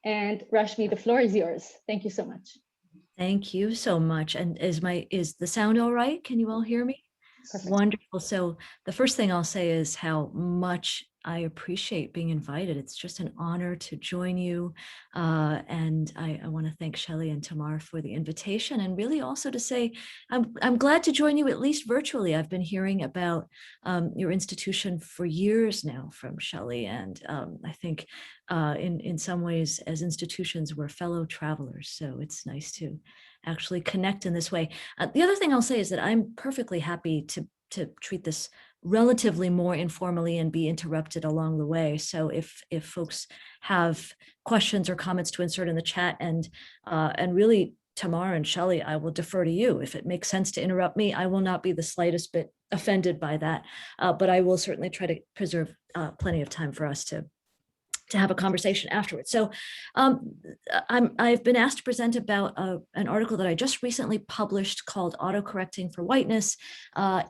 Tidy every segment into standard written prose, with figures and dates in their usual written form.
And Rashmi, the floor is yours. Thank you so much. Thank you so much. And is the sound all right? Can you all hear me? Perfect. Wonderful. So the first thing I'll say is how much I appreciate being invited. It's just an honor to join you. And I want to thank Shelley and Tamar for the invitation, and really also to say, I'm glad to join you at least virtually. I've been hearing about your institution for years now from Shelley. And I think in some ways as institutions, we're fellow travelers. So it's nice to actually connect in this way. The other thing I'll say is that I'm perfectly happy to treat this relatively more informally and be interrupted along the way. So if folks have questions or comments to insert in the chat, and really Tamar and Shelley, I will defer to you. If it makes sense to interrupt me, I will not be the slightest bit offended by that, but I will certainly try to preserve plenty of time for us to have a conversation afterwards. So I've been asked to present about an article that I just recently published called Autocorrecting for Whiteness. I'll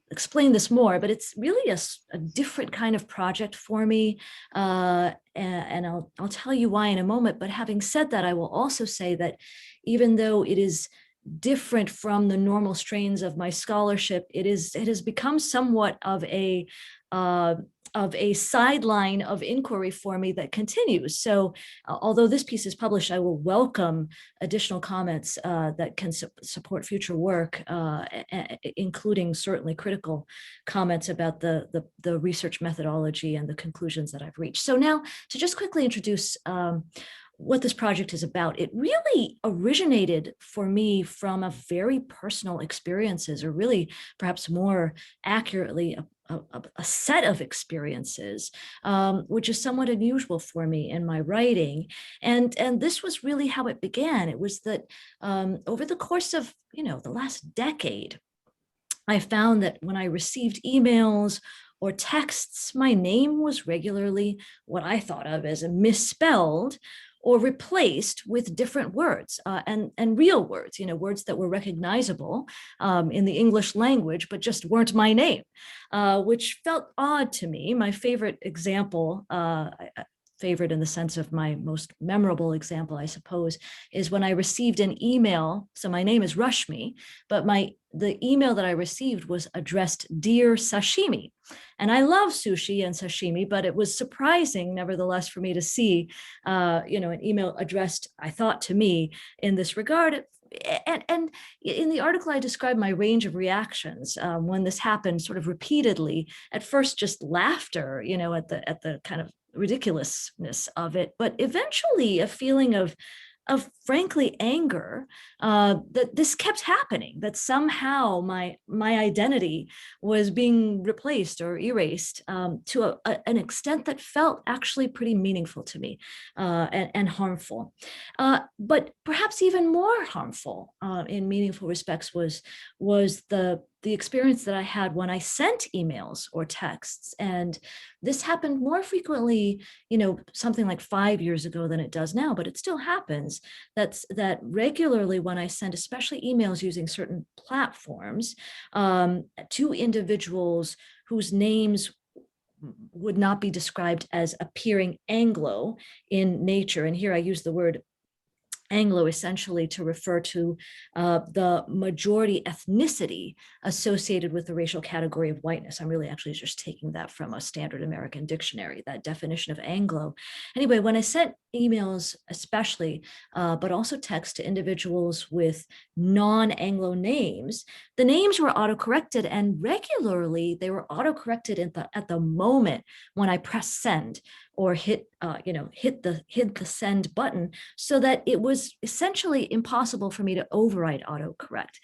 explain this more, but it's really a different kind of project for me. And I'll tell you why in a moment. But having said that, I will also say that even though it is different from the normal strains of my scholarship, it has become somewhat of a sideline of inquiry for me that continues. So although this piece is published, I will welcome additional comments that can support future work, including certainly critical comments about the research methodology and the conclusions that I've reached. So now to just quickly introduce what this project is about. It really originated for me from a very personal experiences, or really perhaps more accurately, a set of experiences, which is somewhat unusual for me in my writing. And this was really how it began. It was that over the course of, the last decade, I found that when I received emails or texts, my name was regularly what I thought of as misspelled or replaced with different words and real words, words that were recognizable in the English language, but just weren't my name, which felt odd to me. My favorite example, favorite in the sense of my most memorable example, I suppose, is when I received an email. So my name is Rashmi, but the email that I received was addressed Dear Sashimi. And I love sushi and sashimi, but it was surprising, nevertheless, for me to see, an email addressed, I thought, to me in this regard. And in the article, I described my range of reactions when this happened, sort of repeatedly. At first, just laughter, at the kind of ridiculousness of it, but eventually a feeling of frankly anger that this kept happening, that somehow my identity was being replaced or erased to an extent that felt actually pretty meaningful to me and harmful. But perhaps even more harmful in meaningful respects was the experience that I had when I sent emails or texts. And this happened more frequently, something like 5 years ago than it does now, but it still happens. That regularly when I send, especially emails using certain platforms, to individuals whose names would not be described as appearing Anglo in nature. And here I use the word Anglo essentially to refer to the majority ethnicity associated with the racial category of whiteness. I'm really actually just taking that from a standard American dictionary, that definition of Anglo. Anyway, when I sent emails especially, but also text to individuals with non-Anglo names, the names were autocorrected, and regularly they were autocorrected at the moment when I press send or hit the send button, so that it was essentially impossible for me to override autocorrect.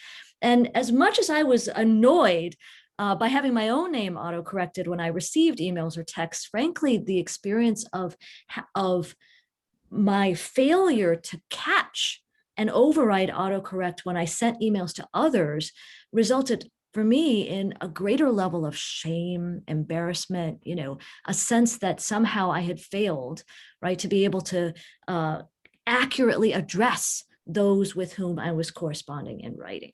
And as much as I was annoyed by having my own name autocorrected when I received emails or texts, frankly, the experience of my failure to catch and override autocorrect when I sent emails to others resulted for me in a greater level of shame, embarrassment, a sense that somehow I had failed, right, to be able to accurately address those with whom I was corresponding in writing.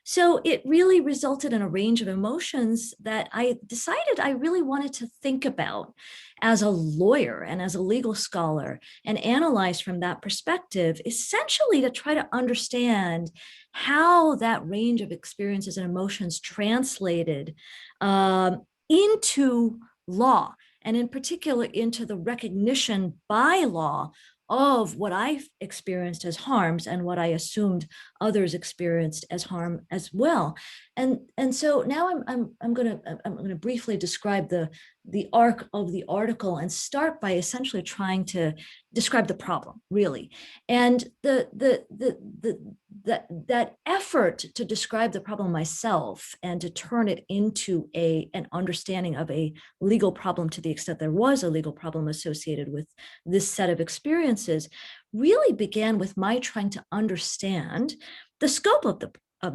So it really resulted in a range of emotions that I decided I really wanted to think about as a lawyer and as a legal scholar, and analyze from that perspective, essentially to try to understand how that range of experiences and emotions translated into law, and in particular into the recognition by law of what I experienced as harms and what I assumed others experienced as harm as well. And so now I'm going to briefly describe the arc of the article, and start by essentially trying to describe the problem, really. And that effort to describe the problem myself and to turn it into an understanding of a legal problem, to the extent there was a legal problem associated with this set of experiences, really began with my trying to understand the scope of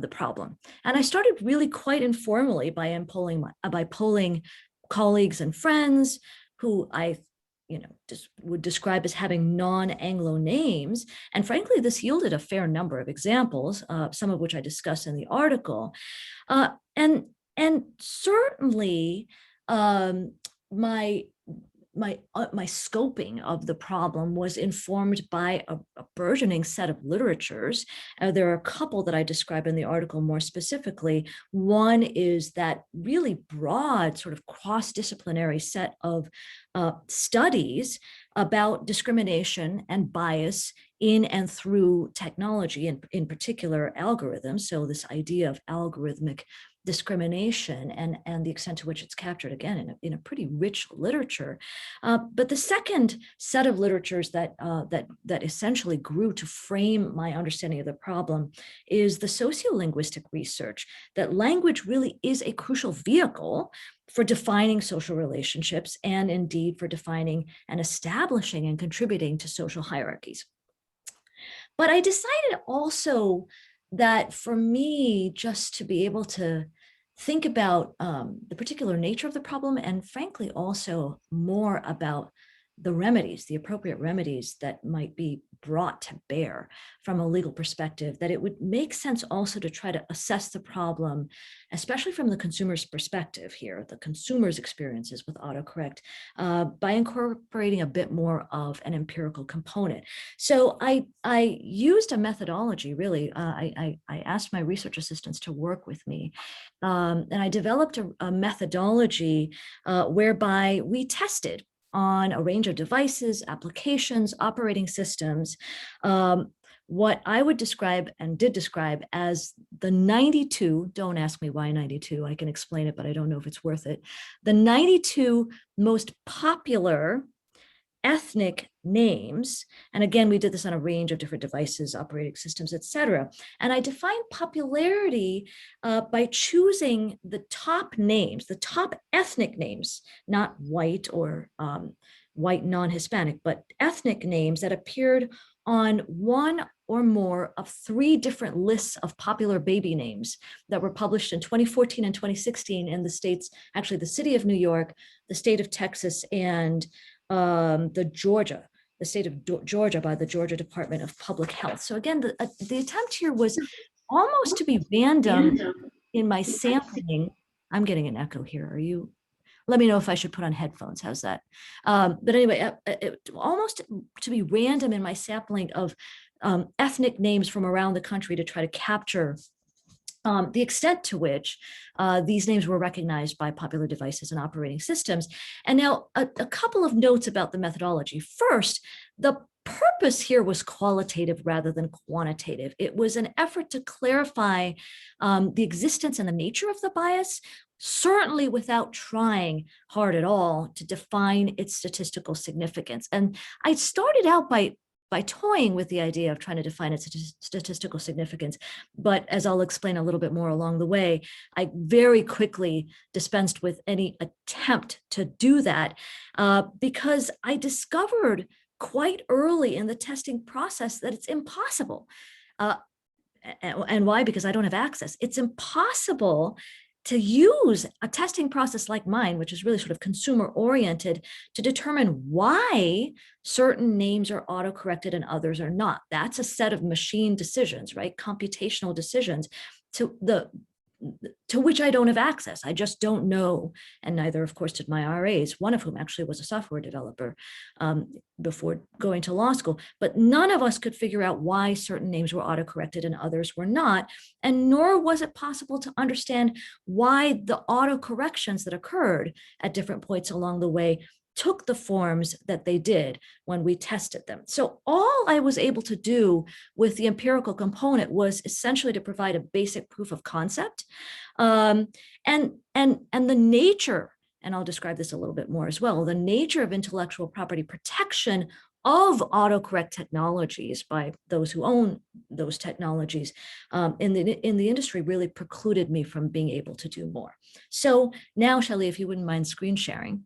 the problem. And I started really quite informally by polling colleagues and friends who I would describe as having non-Anglo names. And frankly, this yielded a fair number of examples, some of which I discuss in the article. And certainly my scoping of the problem was informed by a burgeoning set of literatures. There are a couple that I describe in the article more specifically. One is that really broad, sort of cross-disciplinary set of studies about discrimination and bias in and through technology, and in particular algorithms. So this idea of algorithmic discrimination and the extent to which it's captured, again, in a pretty rich literature. But the second set of literatures that essentially grew to frame my understanding of the problem is the sociolinguistic research that language really is a crucial vehicle for defining social relationships, and indeed for defining and establishing and contributing to social hierarchies. But I decided also that for me, just to be able to think about the particular nature of the problem, and frankly also more about the remedies, the appropriate remedies that might be brought to bear from a legal perspective, that it would make sense also to try to assess the problem, especially from the consumer's perspective here, the consumer's experiences with autocorrect, by incorporating a bit more of an empirical component. So I used a methodology, really. I asked my research assistants to work with me, and I developed a methodology whereby we tested on a range of devices, applications, operating systems, what I would describe and did describe as the 92, don't ask me why 92, I can explain it, but I don't know if it's worth it, the 92 most popular ethnic names. And again, we did this on a range of different devices, operating systems, et cetera. And I defined popularity by choosing the top names, the top ethnic names, not white or white non-Hispanic, but ethnic names that appeared on one or more of 3 different lists of popular baby names that were published in 2014 and 2016 in the states, actually the city of New York, the state of Texas, and the state of Georgia by the Georgia Department of Public Health. So again, the attempt here was almost to be random in my sampling. I'm getting an echo here. Are you? Let me know if I should put on headphones. How's that? But anyway, almost to be random in my sampling of ethnic names from around the country to try to capture the extent to which these names were recognized by popular devices and operating systems. And now a couple of notes about the methodology. First, the purpose here was qualitative rather than quantitative. It was an effort to clarify the existence and the nature of the bias, certainly without trying hard at all to define its statistical significance. And I started out by toying with the idea of trying to define its statistical significance. But as I'll explain a little bit more along the way, I very quickly dispensed with any attempt to do that because I discovered quite early in the testing process that it's impossible. And why? Because I don't have access. It's impossible to use a testing process like mine, which is really sort of consumer oriented, to determine why certain names are autocorrected and others are not. That's a set of machine decisions, right? Computational decisions to which I don't have access. I just don't know. And neither, of course, did my RAs, one of whom actually was a software developer before going to law school. But none of us could figure out why certain names were autocorrected and others were not. And nor was it possible to understand why the autocorrections that occurred at different points along the way took the forms that they did when we tested them. So all I was able to do with the empirical component was essentially to provide a basic proof of concept, and the nature, and I'll describe this a little bit more as well, the nature of intellectual property protection of autocorrect technologies by those who own those technologies in the industry really precluded me from being able to do more. So now, Shelley, if you wouldn't mind screen sharing.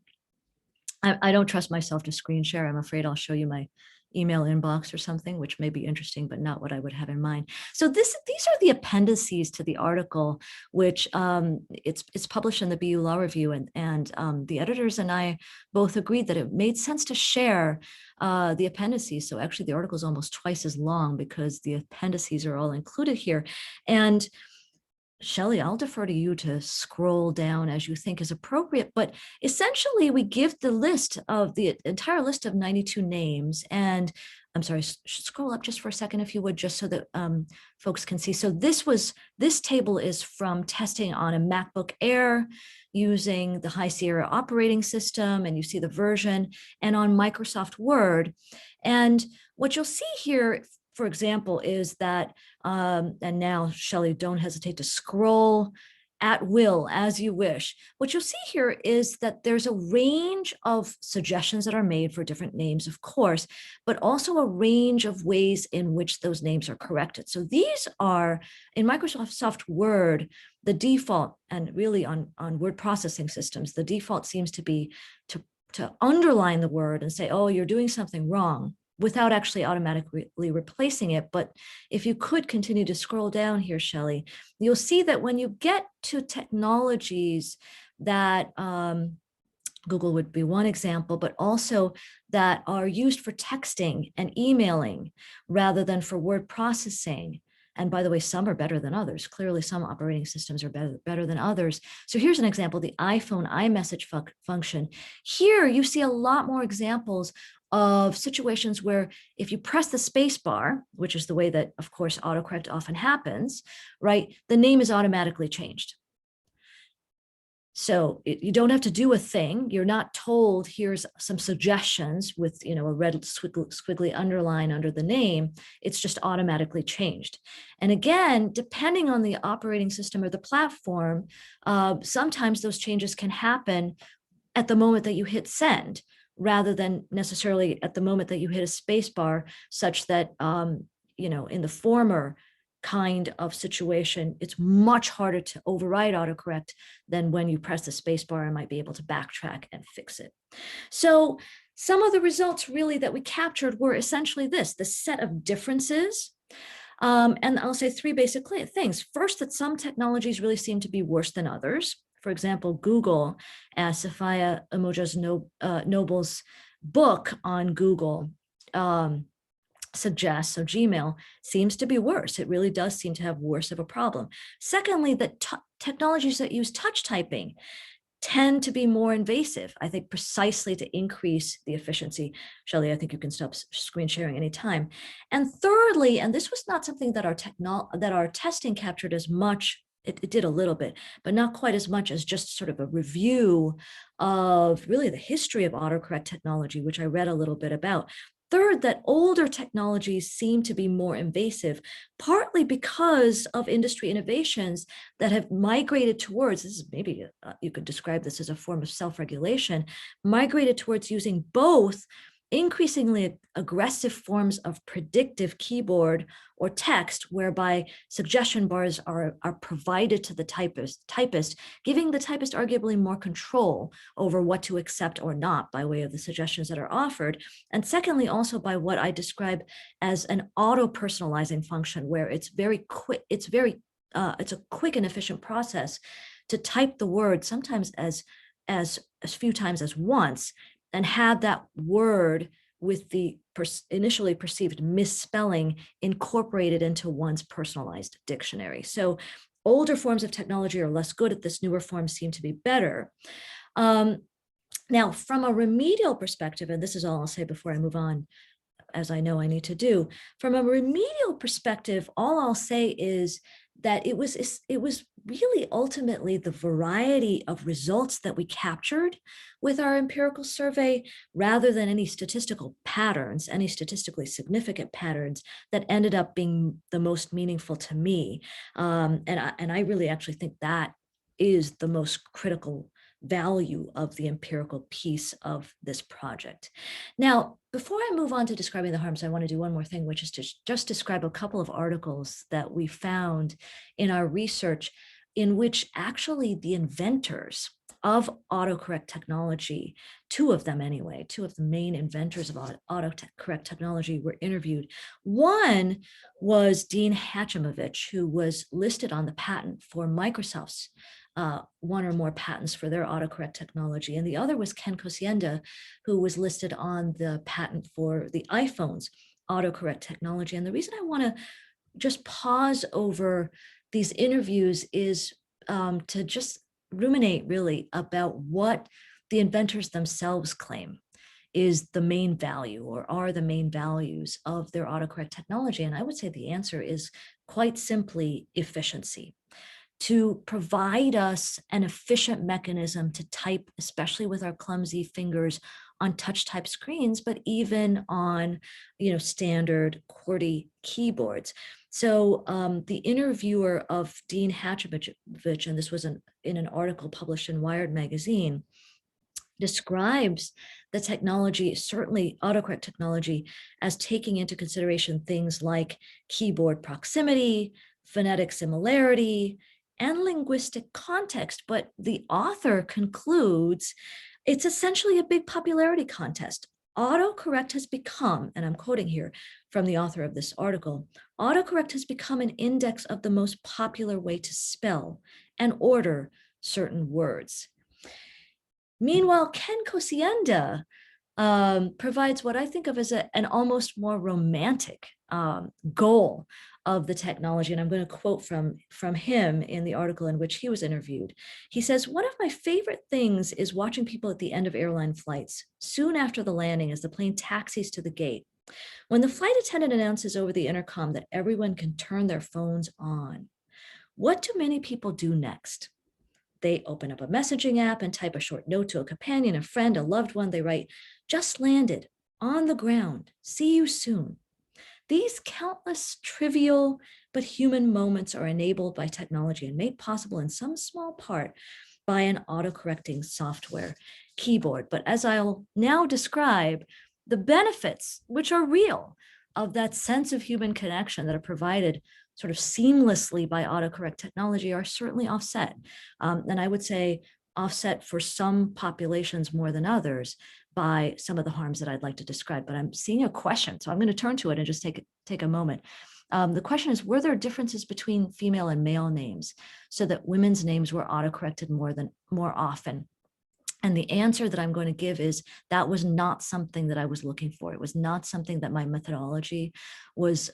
I don't trust myself to screen share. I'm afraid I'll show you my email inbox or something, which may be interesting, but not what I would have in mind. So these are the appendices to the article, which it's published in the BU Law Review, and the editors and I both agreed that it made sense to share the appendices. So actually the article is almost twice as long because the appendices are all included here. And Shelley, I'll defer to you to scroll down as you think is appropriate, but essentially we give the list of the entire list of 92 names. And I'm sorry, scroll up just for a second, if you would, just so that folks can see. So this table is from testing on a MacBook Air using the High Sierra operating system, and you see the version, and on Microsoft Word. And what you'll see here, for example, is that, and now, Shelley, don't hesitate to scroll at will as you wish. What you'll see here is that there's a range of suggestions that are made for different names, of course, but also a range of ways in which those names are corrected. So these are, in Microsoft Word, the default, and really on word processing systems, the default seems to be to underline the word and say, oh, you're doing something wrong, without actually automatically replacing it. But if you could continue to scroll down here, Shelley, you'll see that when you get to technologies that Google would be one example, but also that are used for texting and emailing rather than for word processing. And by the way, some are better than others. Clearly, some operating systems are better than others. So here's an example, the iPhone iMessage function. Here, you see a lot more examples of situations where if you press the space bar, which is the way that, of course, autocorrect often happens, right, the name is automatically changed. So you don't have to do a thing. You're not told, here's some suggestions with, a red squiggly underline under the name. It's just automatically changed. And again, depending on the operating system or the platform, sometimes those changes can happen at the moment that you hit send, rather than necessarily at the moment that you hit a space bar, such that, in the former kind of situation, it's much harder to override autocorrect than when you press the space bar and might be able to backtrack and fix it. So some of the results really that we captured were essentially the set of differences. And I'll say three basic things. First, that some technologies really seem to be worse than others. For example, Google, as Sophia Emojas Noble's book on Google suggests, so Gmail seems to be worse. It really does seem to have worse of a problem. Secondly, that technologies that use touch typing tend to be more invasive, I think precisely to increase the efficiency. Shelley, I think you can stop screen sharing anytime. And thirdly, and this was not something that our testing captured as much. It did a little bit, but not quite as much as just sort of a review of really the history of autocorrect technology, which I read a little bit about. Third, that older technologies seem to be more invasive, partly because of industry innovations that have migrated towards, this is maybe you could describe this as a form of self-regulation, migrated towards using both increasingly aggressive forms of predictive keyboard or text, whereby suggestion bars are provided to the typist, giving the typist arguably more control over what to accept or not by way of the suggestions that are offered. And secondly, also by what I describe as an auto-personalizing function, where it's very quick, it's a quick and efficient process to type the word sometimes as few times as once, and have that word with the initially perceived misspelling incorporated into one's personalized dictionary. So older forms of technology are less good at this, newer forms seem to be better. Now, from a remedial perspective, and this is all I'll say before I move on, as I know I need to do, from a remedial perspective, all I'll say is that it was really ultimately the variety of results that we captured with our empirical survey, rather than any statistical patterns, any statistically significant patterns, that ended up being the most meaningful to me. And I really actually think that is the most critical value of the empirical piece of this project. Now, before I move on to describing the harms, I want to do one more thing, which is to just describe a couple of articles that we found in our research in which actually the inventors of autocorrect technology, two of them anyway, two of the main inventors of autocorrect technology were interviewed. One was Dean Hatchimovich, who was listed on the patent for Microsoft's one or more patents for their autocorrect technology. And the other was Ken Kosienda, who was listed on the patent for the iPhone's autocorrect technology. And the reason I want to just pause over these interviews is to just ruminate really about what the inventors themselves claim is the main value, or are the main values of their autocorrect technology. And I would say the answer is quite simply efficiency. To provide us an efficient mechanism to type, especially with our clumsy fingers, on touch type screens, but even on, standard QWERTY keyboards. So the interviewer of Dean Hatchimovich, and this was in an article published in Wired magazine, describes the technology, certainly autocorrect technology, as taking into consideration things like keyboard proximity, phonetic similarity, and linguistic context. But the author concludes it's essentially a big popularity contest. Autocorrect has become, and I'm quoting here from the author of this article, autocorrect has become an index of the most popular way to spell and order certain words. Meanwhile, Ken Kosienda provides what I think of as an almost more romantic goal of the technology. And I'm going to quote from him in the article in which he was interviewed. He says, "One of my favorite things is watching people at the end of airline flights, soon after the landing as the plane taxis to the gate. When the flight attendant announces over the intercom that everyone can turn their phones on, what do many people do next? They open up a messaging app and type a short note to a companion, a friend, a loved one. They write, 'Just landed, on the ground, see you soon.' These countless trivial but human moments are enabled by technology and made possible in some small part by an autocorrecting software keyboard." But as I'll now describe, the benefits, which are real, of that sense of human connection that are provided sort of seamlessly by autocorrect technology are certainly offset. And I would say offset for some populations more than others by some of the harms that I'd like to describe. But I'm seeing a question, so I'm going to turn to it and just take a moment. The question is, were there differences between female and male names so that women's names were autocorrected more often? And the answer that I'm going to give is that was not something that I was looking for. It was not something that my methodology was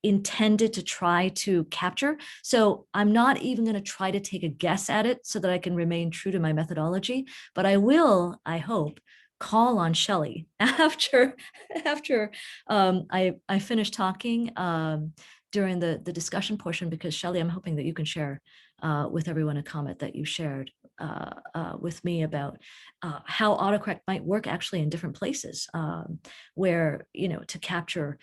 intended to try to capture. So I'm not even going to try to take a guess at it so that I can remain true to my methodology. But I will, I hope, call on Shelley after I finish talking during the discussion portion, because Shelley, I'm hoping that you can share with everyone a comment that you shared with me about how autocorrect might work actually in different places where, to capture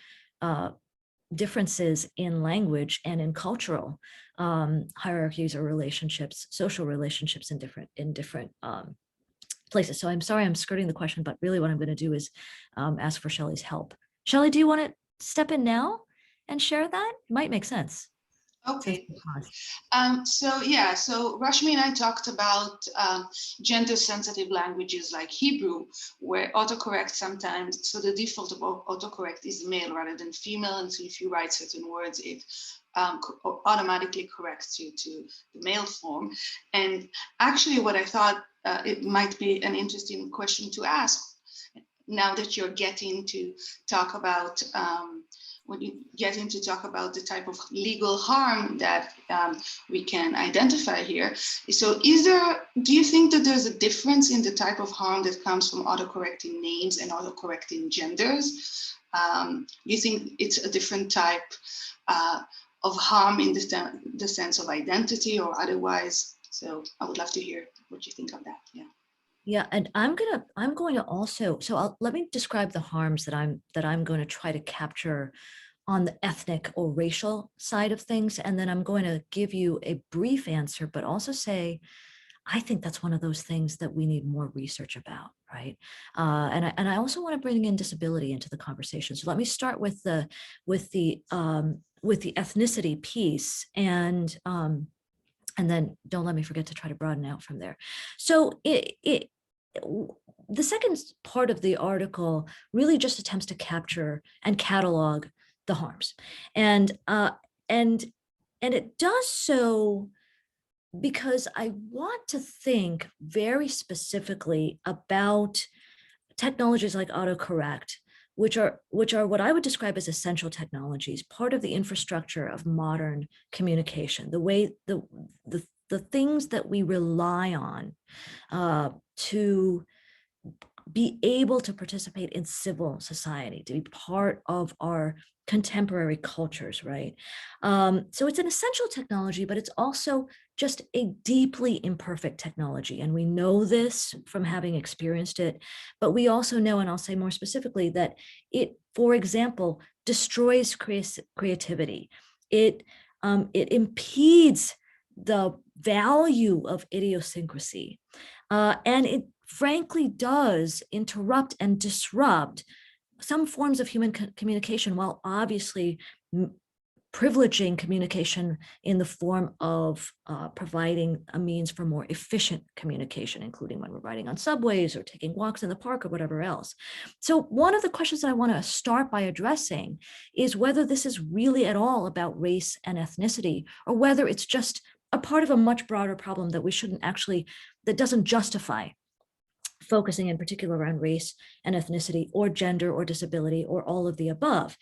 differences in language and in cultural hierarchies or relationships, social relationships in different places. So I'm sorry I'm skirting the question, but really what I'm going to do is ask for Shelley's help. Shelley, do you want to step in now and share that? It might make sense. Okay. So Rashmi and I talked about gender-sensitive languages like Hebrew, where autocorrect sometimes, so the default of autocorrect is male rather than female. And so if you write certain words, it automatically corrects you to the male form. And actually what I thought it might be an interesting question to ask, now that you're getting to talk about when you get into talk about the type of legal harm that we can identify here. So do you think that there's a difference in the type of harm that comes from autocorrecting names and autocorrecting genders? You think it's a different type of harm in the sense of identity or otherwise? So I would love to hear what you think of that. Yeah. Yeah, and I'm going to also, let me describe the harms that I'm going to try to capture on the ethnic or racial side of things, and then I'm going to give you a brief answer, but also say, I think that's one of those things that we need more research about, right? And I also want to bring in disability into the conversation. So let me start with the ethnicity piece, and then don't let me forget to try to broaden out from there. So the second part of the article really just attempts to capture and catalog the harms, and it does so because I want to think very specifically about technologies like autocorrect, which are what I would describe as essential technologies, part of the infrastructure of modern communication, the way the things that we rely on to be able to participate in civil society, to be part of our contemporary cultures, right? So it's an essential technology, but it's also just a deeply imperfect technology. And we know this from having experienced it, but we also know, and I'll say more specifically, that it, for example, destroys creativity. It impedes the value of idiosyncrasy. And it frankly does interrupt and disrupt some forms of human communication, while obviously privileging communication in the form of providing a means for more efficient communication, including when we're riding on subways or taking walks in the park or whatever else. So one of the questions that I want to start by addressing is whether this is really at all about race and ethnicity, or whether it's just a part of a much broader problem that we shouldn't actually, that doesn't justify focusing in particular on race and ethnicity or gender or disability or all of the above.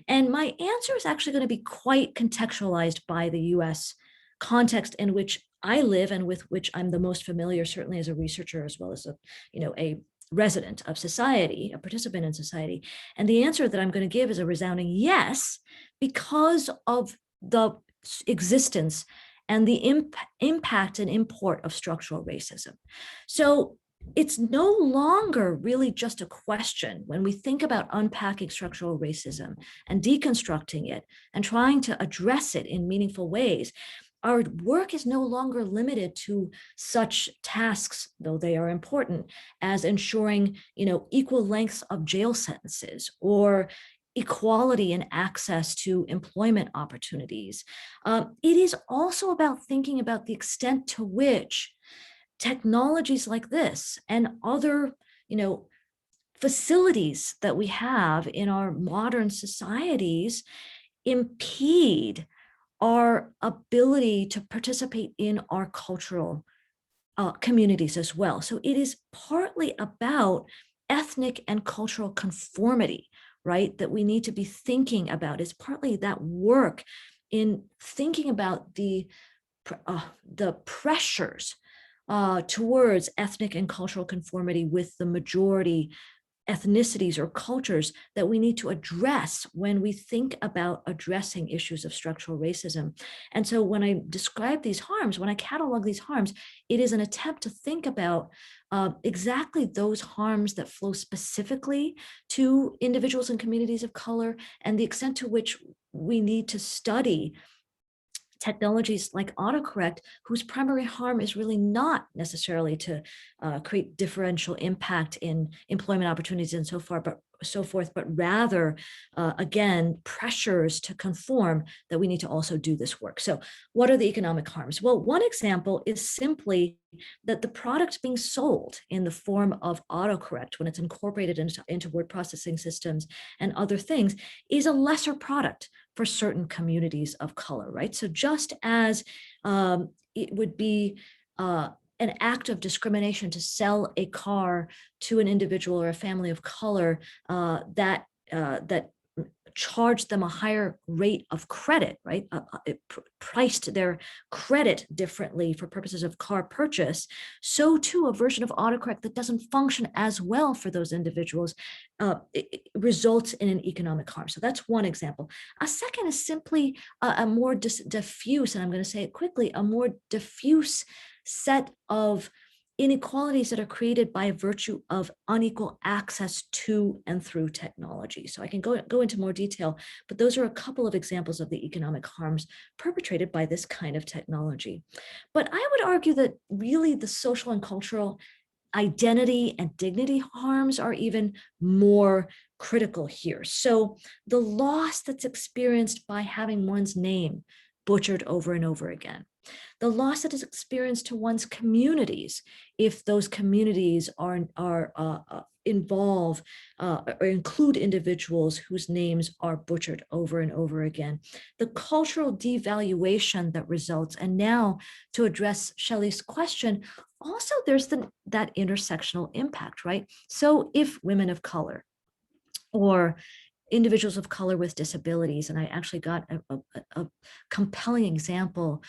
And my answer is actually going to be quite contextualized by the US context in which I live and with which I'm the most familiar, certainly as a researcher, as well as a resident of society, a participant in society. And the answer that I'm going to give is a resounding yes, because of the existence and the impact and import of structural racism. So it's no longer really just a question when we think about unpacking structural racism and deconstructing it and trying to address it in meaningful ways. Our work is no longer limited to such tasks, though they are important, as ensuring, equal lengths of jail sentences or equality in access to employment opportunities. It is also about thinking about the extent to which technologies like this and other, facilities that we have in our modern societies impede our ability to participate in our cultural communities as well. So it is partly about ethnic and cultural conformity, right, that we need to be thinking about. It's partly that work in thinking about the pressures towards ethnic and cultural conformity with the majority ethnicities or cultures that we need to address when we think about addressing issues of structural racism. And so when I describe these harms, when I catalog these harms, it is an attempt to think about exactly those harms that flow specifically to individuals and communities of color, and the extent to which we need to study technologies like autocorrect, whose primary harm is really not necessarily to create differential impact in employment opportunities and so far, but so forth, but rather, again, pressures to conform that we need to also do this work. So what are the economic harms? Well, one example is simply that the product being sold in the form of autocorrect, when it's incorporated into word processing systems and other things, is a lesser product for certain communities of color, right? So just as it would be an act of discrimination to sell a car to an individual or a family of color that charged them a higher rate of credit, right? It priced their credit differently for purposes of car purchase. So too, a version of autocorrect that doesn't function as well for those individuals it results in an economic harm. So that's one example. A second is simply a more diffuse, and I'm going to say it quickly, a more diffuse set of inequalities that are created by virtue of unequal access to and through technology. So I can go into more detail, but those are a couple of examples of the economic harms perpetrated by this kind of technology. But I would argue that really the social and cultural identity and dignity harms are even more critical here. So the loss that's experienced by having one's name butchered over and over again, the loss that is experienced to one's communities, if those communities involve or include individuals whose names are butchered over and over again, the cultural devaluation that results. And now, to address Shelley's question, also there's that intersectional impact, right? So if women of color or individuals of color with disabilities, and I actually got a compelling example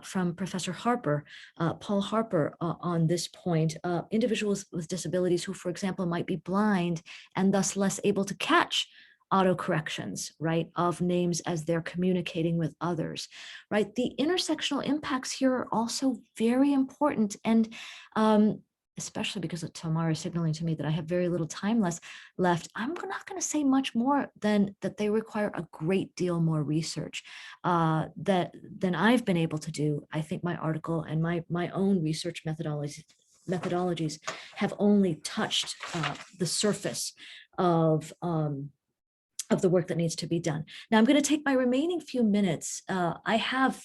from Professor Harper, Paul Harper, on this point, individuals with disabilities who, for example, might be blind and thus less able to catch autocorrections, right, of names as they're communicating with others, right? The intersectional impacts here are also very important, and especially because Tamara is signaling to me that I have very little time left, I'm not going to say much more than that they require a great deal more research than I've been able to do. I think my article and my own research methodologies have only touched the surface of the work that needs to be done. Now I'm going to take my remaining few minutes. I have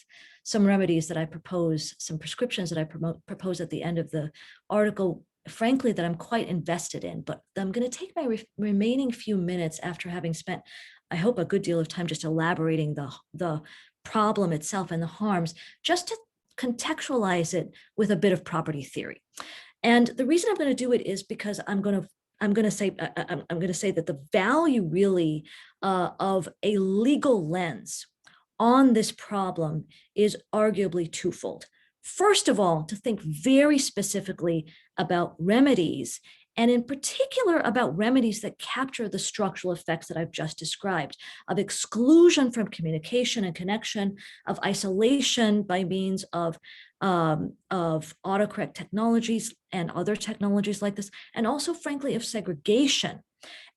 some remedies that I propose, some prescriptions that I propose at the end of the article, frankly, that I'm quite invested in, but I'm going to take my remaining few minutes after having spent, I hope, a good deal of time just elaborating the problem itself and the harms, just to contextualize it with a bit of property theory. And the reason I'm going to do it is because I'm going to say that the value really of a legal lens on this problem is arguably twofold. First of all, to think very specifically about remedies, and in particular about remedies that capture the structural effects that I've just described, of exclusion from communication and connection, of isolation by means of autocorrect technologies and other technologies like this, and also, frankly, of segregation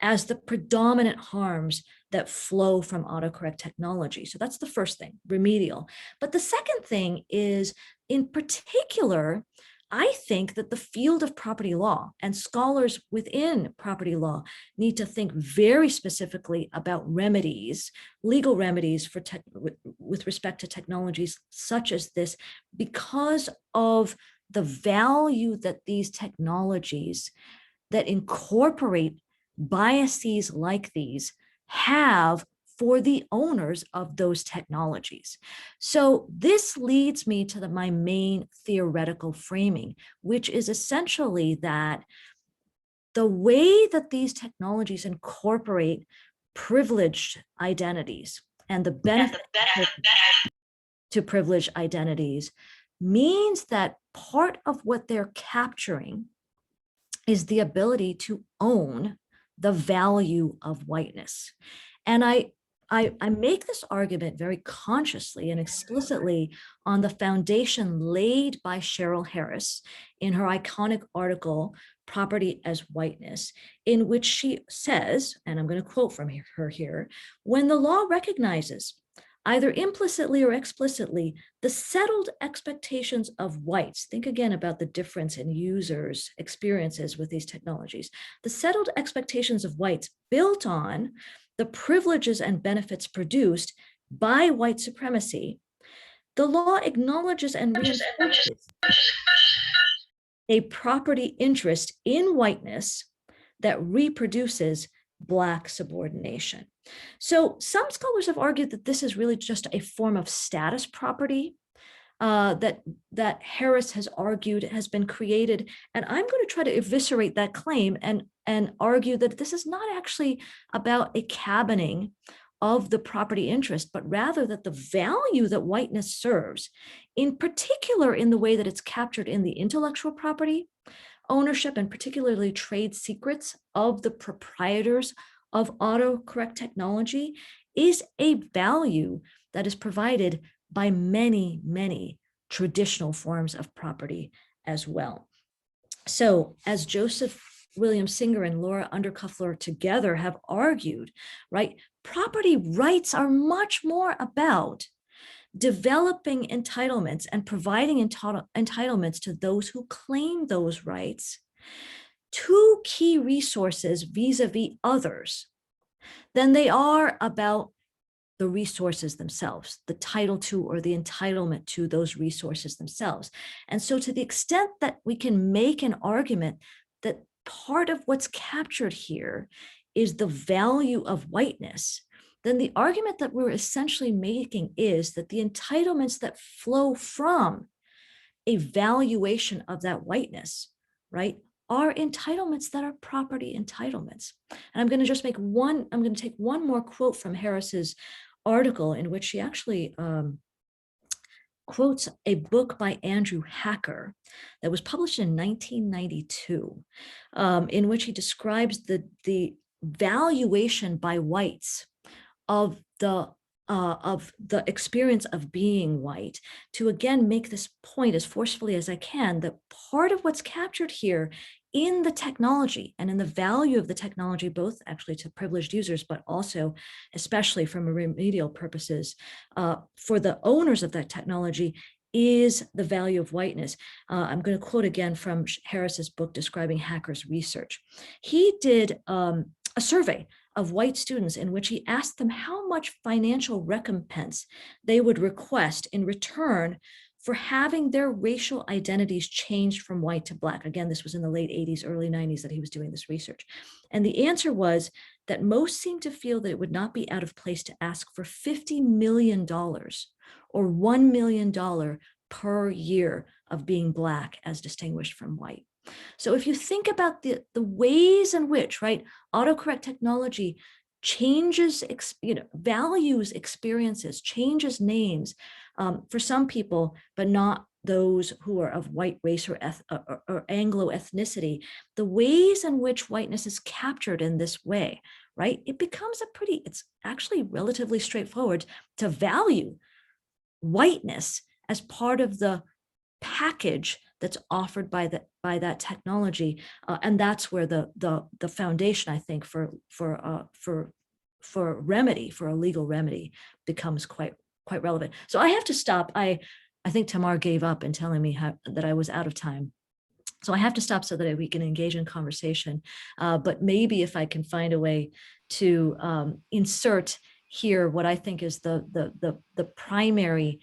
as the predominant harms that flow from autocorrect technology. So that's the first thing, remedial. But the second thing is, in particular, I think that the field of property law and scholars within property law need to think very specifically about remedies, legal remedies for with respect to technologies such as this, because of the value that these technologies that incorporate biases like these have for the owners of those technologies. So this leads me to my main theoretical framing, which is essentially that the way that these technologies incorporate privileged identities and the benefit to privileged identities means that part of what they're capturing is the ability to own the value of whiteness. And I make this argument very consciously and explicitly on the foundation laid by Cheryl Harris in her iconic article, Property as Whiteness, in which she says, and I'm going to quote from her here, when the law recognizes either implicitly or explicitly, the settled expectations of whites. Think again about the difference in users' experiences with these technologies. The settled expectations of whites built on the privileges and benefits produced by white supremacy. The law acknowledges and reinforces a property interest in whiteness that reproduces Black subordination. So some scholars have argued that this is really just a form of status property that Harris has argued has been created. And I'm going to try to eviscerate that claim and argue that this is not actually about a cabining of the property interest, but rather that the value that whiteness serves, in particular in the way that it's captured in the intellectual property, ownership, and particularly trade secrets of the proprietors of autocorrect technology, is a value that is provided by many, many traditional forms of property as well. So as Joseph William Singer and Laura Undercuffler together have argued, right, property rights are much more about developing entitlements and providing entitlements to those who claim those rights, two key resources vis-a-vis others, than they are about the resources themselves, the title to or the entitlement to those resources themselves. And so to the extent that we can make an argument that part of what's captured here is the value of whiteness, then the argument that we're essentially making is that the entitlements that flow from a valuation of that whiteness, right, are entitlements that are property entitlements. And I'm going to just take one more quote from Harris's article in which she actually quotes a book by Andrew Hacker that was published in 1992, in which he describes the valuation by whites of the experience of being white, to again make this point as forcefully as I can, that part of what's captured here in the technology and in the value of the technology, both actually to privileged users, but also especially from remedial purposes for the owners of that technology, is the value of whiteness. I'm going to quote again from Harris's book describing Hacker's research. He did a survey of white students in which he asked them how much financial recompense they would request in return for having their racial identities changed from white to Black. Again, this was in the late 80s, early 90s that he was doing this research. And the answer was that most seemed to feel that it would not be out of place to ask for $50 million or $1 million per year of being Black as distinguished from white. So if you think about the ways in which, right, autocorrect technology changes, values experiences, changes names for some people, but not those who are of white race or Anglo ethnicity, the ways in which whiteness is captured in this way, right, it becomes it's actually relatively straightforward to value whiteness as part of the package that's offered by that technology, and that's where the foundation, I think, for remedy, for a legal remedy, becomes quite relevant. So I have to stop. I think Tamar gave up in telling me that I was out of time. So I have to stop so that we can engage in conversation. But maybe if I can find a way to insert here what I think is the primary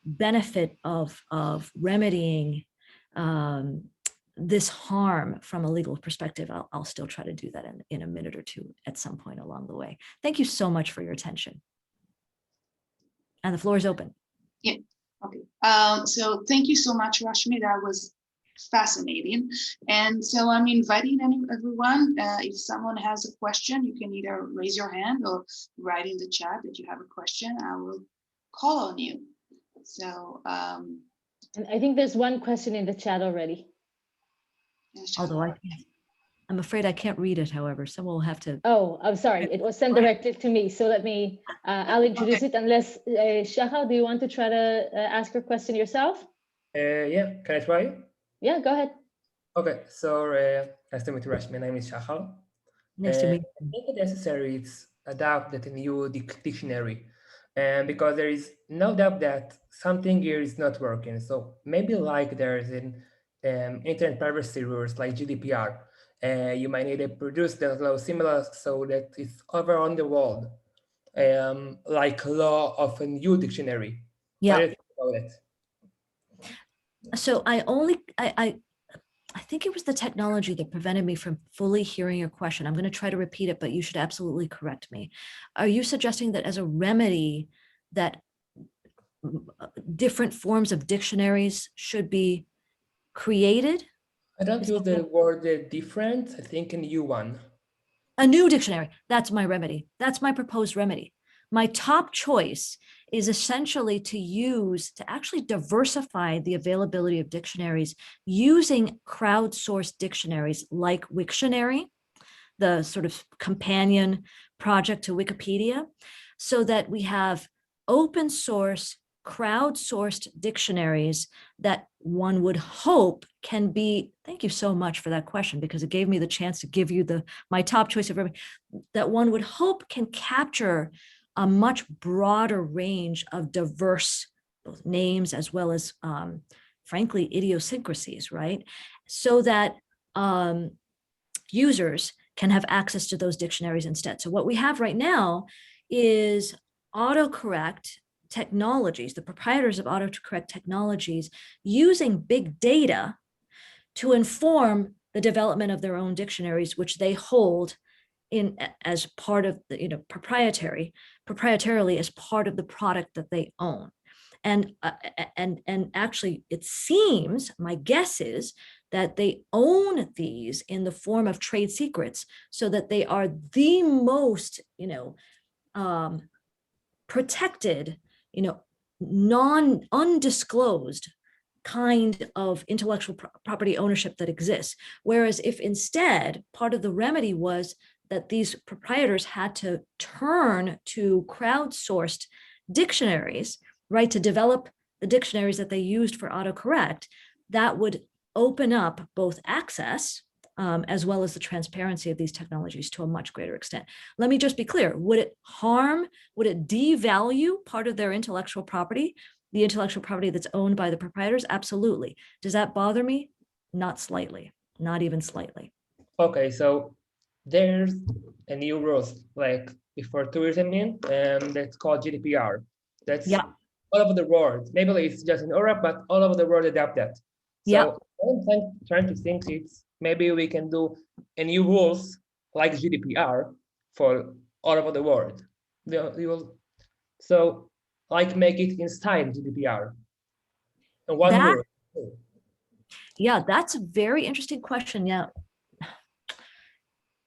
benefit of remedying this harm from a legal perspective, I'll still try to do that in a minute or two at some point along the way. Thank you so much for your attention. And the floor is open. Yeah, okay. So thank you so much, Rashmi. That was fascinating. And so I'm inviting everyone, if someone has a question, you can either raise your hand or write in the chat that you have a question. I will call on you. So and I think there's one question in the chat already. Although I'm afraid I can't read it, however, someone will have to. Oh, I'm sorry. It was sent directly to me. So let me, I'll introduce it unless, Shahal, do you want to try to ask your question yourself? Yeah, can I try? Yeah, go ahead. Okay, so nice to meet you, Rashmi. My name is Shahal. Nice to meet you. I think it's necessary to adapt the new dictionary because there is no doubt that something here is not working. So maybe like there's an internet privacy rules like GDPR. You might need to produce the law similar so that it's over on the world, like law of a new dictionary. Yeah. What do you think about it? So I think it was the technology that prevented me from fully hearing your question. I'm going to try to repeat it, but you should absolutely correct me. Are you suggesting that as a remedy that different forms of dictionaries should be created? I don't use the word different, I think a new one. A new dictionary, that's my remedy. That's my proposed remedy. My top choice is essentially to actually diversify the availability of dictionaries using crowdsourced dictionaries like Wiktionary, the sort of companion project to Wikipedia, so that we have open source, crowdsourced dictionaries that one would hope can be, thank you so much for that question, because it gave me the chance to give you my top choice of remedy, that one would hope can capture a much broader range of diverse both names as well as, frankly, idiosyncrasies, right? So that users can have access to those dictionaries instead. So what we have right now is autocorrect technologies, the proprietors of autocorrect technologies using big data to inform the development of their own dictionaries, which they hold in as part of the, proprietarily as part of the product that they own. And actually, it seems, my guess is that they own these in the form of trade secrets, so that they are the most, protected, undisclosed kind of intellectual property ownership that exists. Whereas if instead part of the remedy was that these proprietors had to turn to crowdsourced dictionaries, right, to develop the dictionaries that they used for autocorrect, that would open up both access as well as the transparency of these technologies to a much greater extent. Let me just be clear. Would it devalue part of their intellectual property, the intellectual property that's owned by the proprietors? Absolutely. Does that bother me? Not slightly, not even slightly. Okay, so there's a new rules like before tourism that's called GDPR. That's all over the world. Maybe it's just in Europe, but all over the world adapt that. So I'm trying to think it's maybe we can do a new rules like GDPR for all over the world. So like make it in style GDPR. And one rule. Yeah, that's a very interesting question. Yeah.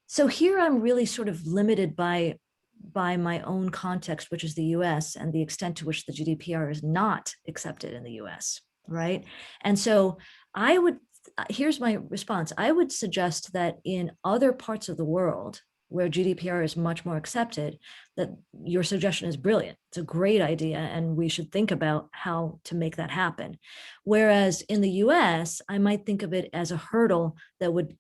So here I'm really sort of limited by my own context, which is the US, and the extent to which the GDPR is not accepted in the US, right? And so here's my response. I would suggest that in other parts of the world where GDPR is much more accepted, that your suggestion is brilliant. It's a great idea, and we should think about how to make that happen. Whereas in the US, I might think of it as a hurdle that would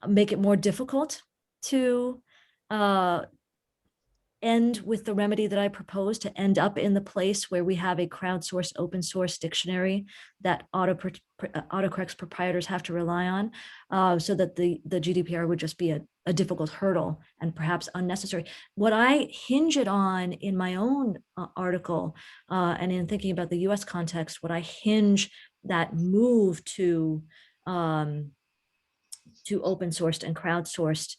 make it more difficult to end with the remedy that I propose, to end up in the place where we have a crowdsourced open source dictionary that autocorrect's proprietors have to rely on, so that the GDPR would just be a difficult hurdle and perhaps unnecessary. What I hinge it on in my own article, and in thinking about the US context, what I hinge that move to open sourced and crowdsourced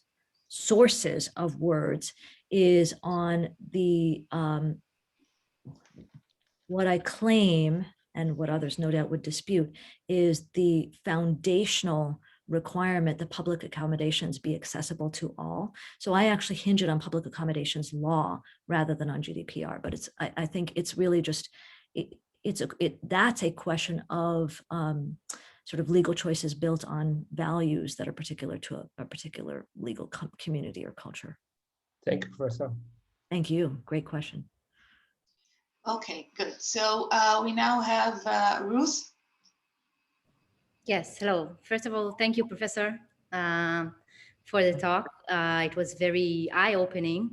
sources of words is on the what I claim, and what others no doubt would dispute, is the foundational requirement that public accommodations be accessible to all. So I actually hinge it on public accommodations law rather than on GDPR. But I think it's really just that's a question of sort of legal choices built on values that are particular to a particular legal community or culture. Thank you, Professor. Thank you. Great question. Okay, good. So we now have Ruth. Yes, hello. First of all, thank you, Professor, for the talk. It was very eye-opening.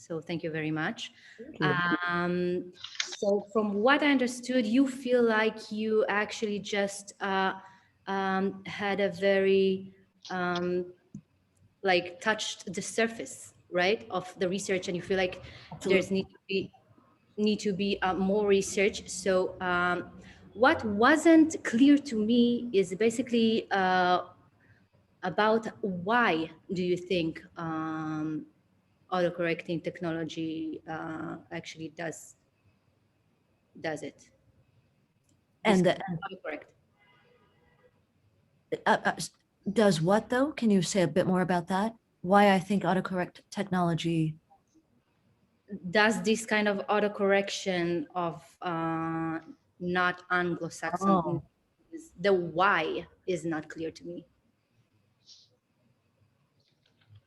So thank you very much. So from what I understood, you feel like you actually just had a very, like touched the surface, right, of the research, and you feel like there's need to be more research. So what wasn't clear to me is basically about why do you think autocorrecting technology actually does it? And autocorrect. Does what though? Can you say a bit more about that? Why I think autocorrect technology does this kind of autocorrection of not Anglo-Saxon, the why is not clear to me.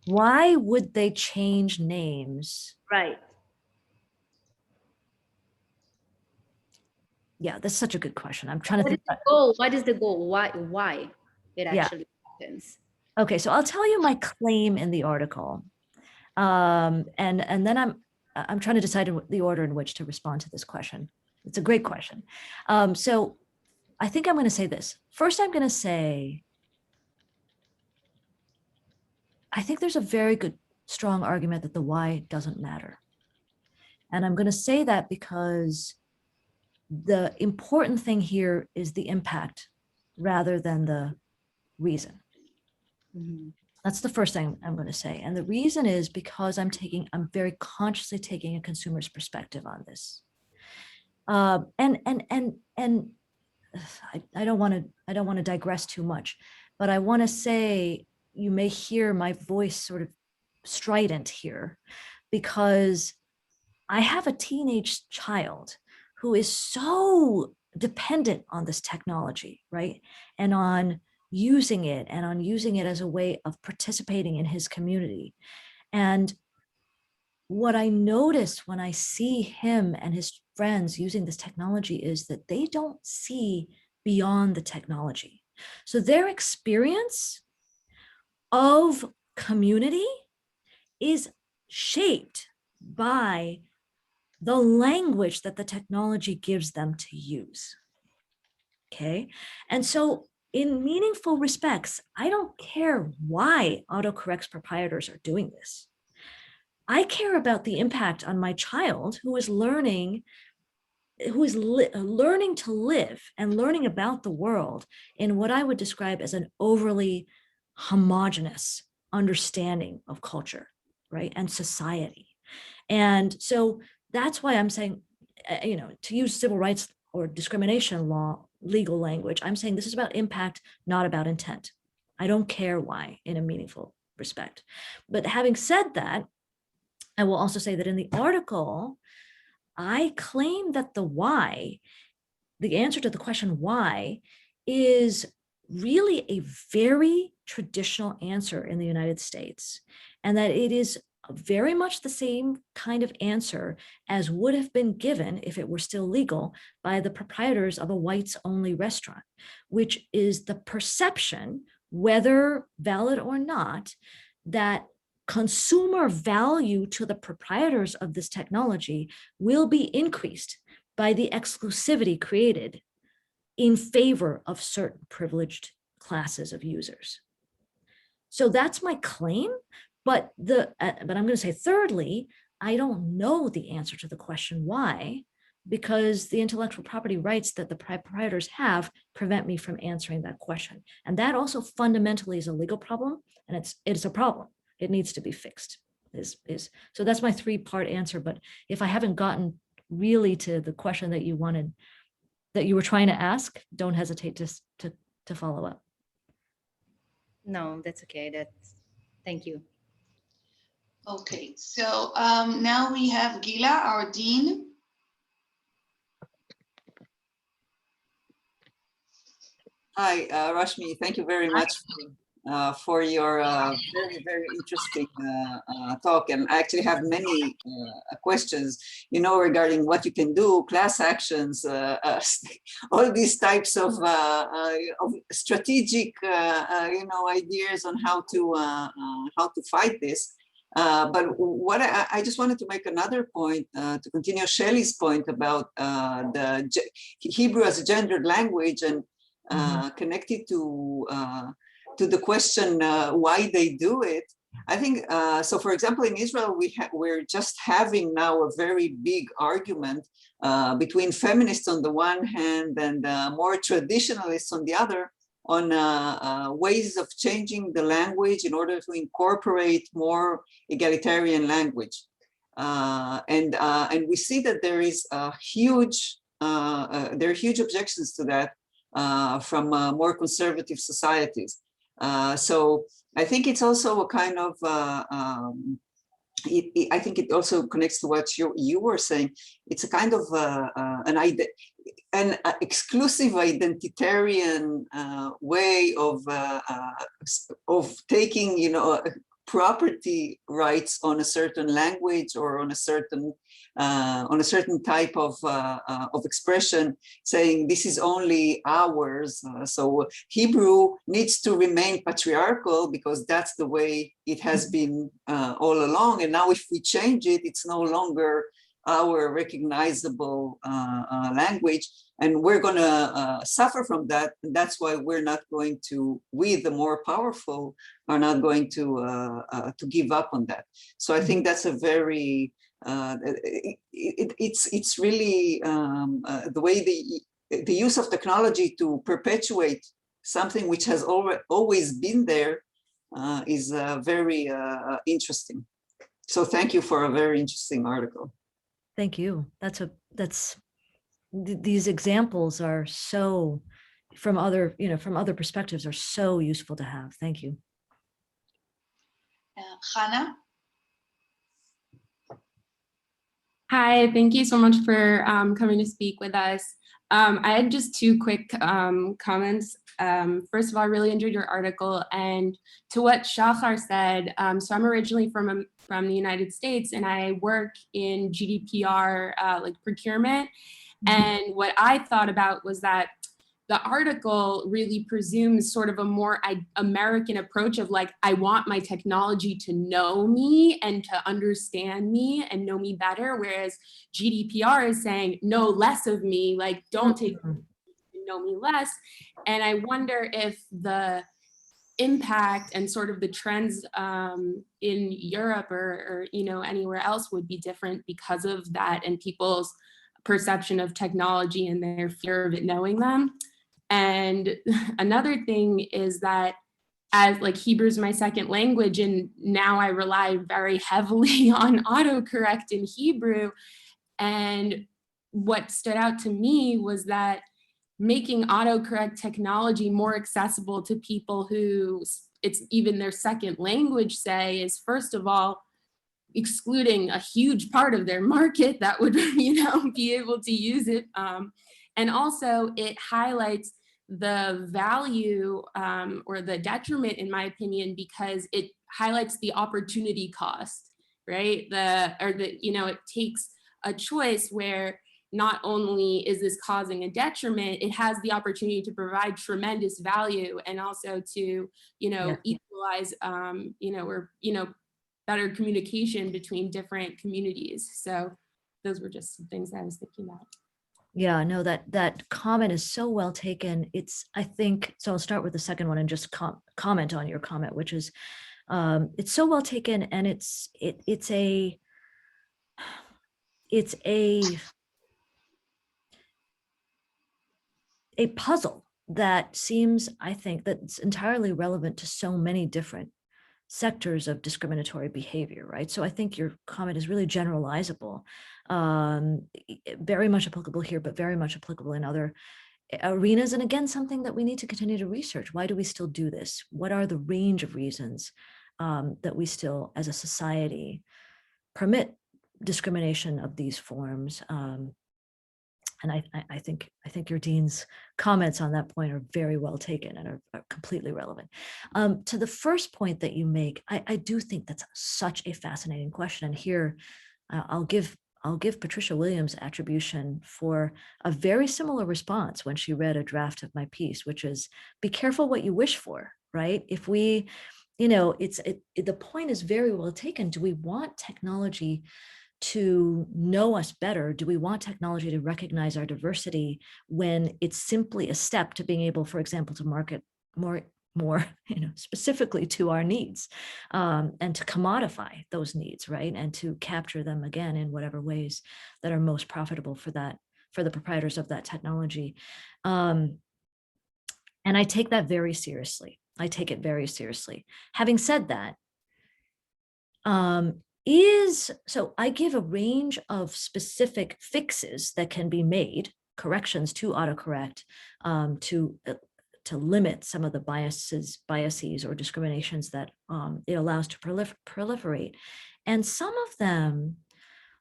Why would they change names? Right. Yeah, that's such a good question. I'm trying to think. What is the goal? Why it actually happens? Okay, so I'll tell you my claim in the article, and then I'm trying to decide the order in which to respond to this question. It's a great question. So I think I'm going to say this. First, I'm going to say, I think there's a very good, strong argument that the why doesn't matter. And I'm going to say that because the important thing here is the impact rather than the reason. Mm-hmm. That's the first thing I'm going to say. And the reason is because I'm very consciously taking a consumer's perspective on this. And I don't want to digress too much, but I want to say, you may hear my voice sort of strident here because I have a teenage child who is so dependent on this technology, right? And on using it as a way of participating in his community. And what I notice when I see him and his friends using this technology is that they don't see beyond the technology. So their experience of community is shaped by the language that the technology gives them to use. Okay. And so in meaningful respects, I don't care why autocorrect's proprietors are doing this. I care about the impact on my child who is learning to live and learning about the world in what I would describe as an overly homogeneous understanding of culture, right, and society. And so that's why I'm saying, to use civil rights or discrimination law legal language, I'm saying this is about impact, not about intent. I don't care why in a meaningful respect. But having said that, I will also say that in the article, I claim that the answer to the question why, is really a very traditional answer in the United States, and that it is very much the same kind of answer as would have been given if it were still legal by the proprietors of a whites-only restaurant, which is the perception, whether valid or not, that consumer value to the proprietors of this technology will be increased by the exclusivity created in favor of certain privileged classes of users. So that's my claim. But I'm going to say thirdly, I don't know the answer to the question why, because the intellectual property rights that the proprietors have prevent me from answering that question. And that also fundamentally is a legal problem, and it's a problem. It needs to be fixed. So that's my three-part answer. But if I haven't gotten really to the question that you were trying to ask, don't hesitate to follow up. No, that's okay. Thank you. Okay, so now we have Gila, our dean. Hi, Rashmi, thank you very much for your very, very interesting talk. And I actually have many questions, regarding what you can do, class actions, all these types of strategic, ideas on how to fight this. But what I just wanted to make another point to continue Shelley's point about the Hebrew as a gendered language and connected to the question why they do it. I think, so for example, in Israel, we're just having now a very big argument between feminists on the one hand and more traditionalists on the other on ways of changing the language in order to incorporate more egalitarian language. And we see that there is a huge, there are huge objections to that from more conservative societies. So I think it's also a kind of, I think it also connects to what you were saying. It's a kind of an exclusive identitarian way of taking, you know, property rights on a certain language or on a certain type of expression, saying this is only ours. So Hebrew needs to remain patriarchal because that's the way it has been all along. And now if we change it, it's no longer our recognizable language. And we're going to suffer from that. And that's why we're not going to, we, the more powerful, are not going to give up on that. So I think that's a very, it's really the way the use of technology to perpetuate something which has always been there is very interesting. So thank you for a very interesting article. Thank you. These examples are so, from other perspectives, are so useful to have. Thank you. Hannah? Hi, thank you so much for coming to speak with us. I had just two quick comments. First of all, I really enjoyed your article, and to what Shachar said, so I'm originally from the United States, and I work in GDPR like procurement. And what I thought about was that the article really presumes sort of a more American approach of like, I want my technology to know me and to understand me and know me better. Whereas GDPR is saying, know less of me, like don't take know me less. And I wonder if the impact and sort of the trends in Europe or you know, anywhere else would be different because of that and people's perception of technology and their fear of it knowing them. And another thing is that as like Hebrew is my second language, and now I rely very heavily on autocorrect in Hebrew. And what stood out to me was that making autocorrect technology more accessible to people who it's even their second language, say, is first of all, excluding a huge part of their market that would, you know, be able to use it. And also it highlights the value or the detriment, in my opinion, because it highlights the opportunity cost, right? You know, it takes a choice where not only is this causing a detriment, it has the opportunity to provide tremendous value and also to, you know, equalize, you know, or, you know, better communication between different communities. So those were just some things I was thinking about. Yeah, no, that comment is so well taken. I think, so I'll start with the second one and just comment on your comment, which is, it's so well taken, and it's a puzzle that seems, I think, that's entirely relevant to so many different sectors of discriminatory behavior, right? So I think your comment is really generalizable, very much applicable here, but very much applicable in other arenas. And again, something that we need to continue to research. Why do we still do this? What are the range of reasons that we still, as a society, permit discrimination of these forms? And I think your dean's comments on that point are very well taken and are completely relevant. To the first point that you make, I do think that's such a fascinating question. And here, I'll give Patricia Williams attribution for a very similar response when she read a draft of my piece, which is, be careful what you wish for, right? If we you know, the point is very well taken. Do we want technology to know us better? Do we want technology to recognize our diversity when it's simply a step to being able, for example, to market more, you know, specifically to our needs, and to commodify those needs, right? And to capture them again in whatever ways that are most profitable for the proprietors of that technology. And I take that very seriously. I take it very seriously. Having said that, so I give a range of specific fixes that can be made, corrections to autocorrect, to limit some of the biases or discriminations that it allows to proliferate. And some of them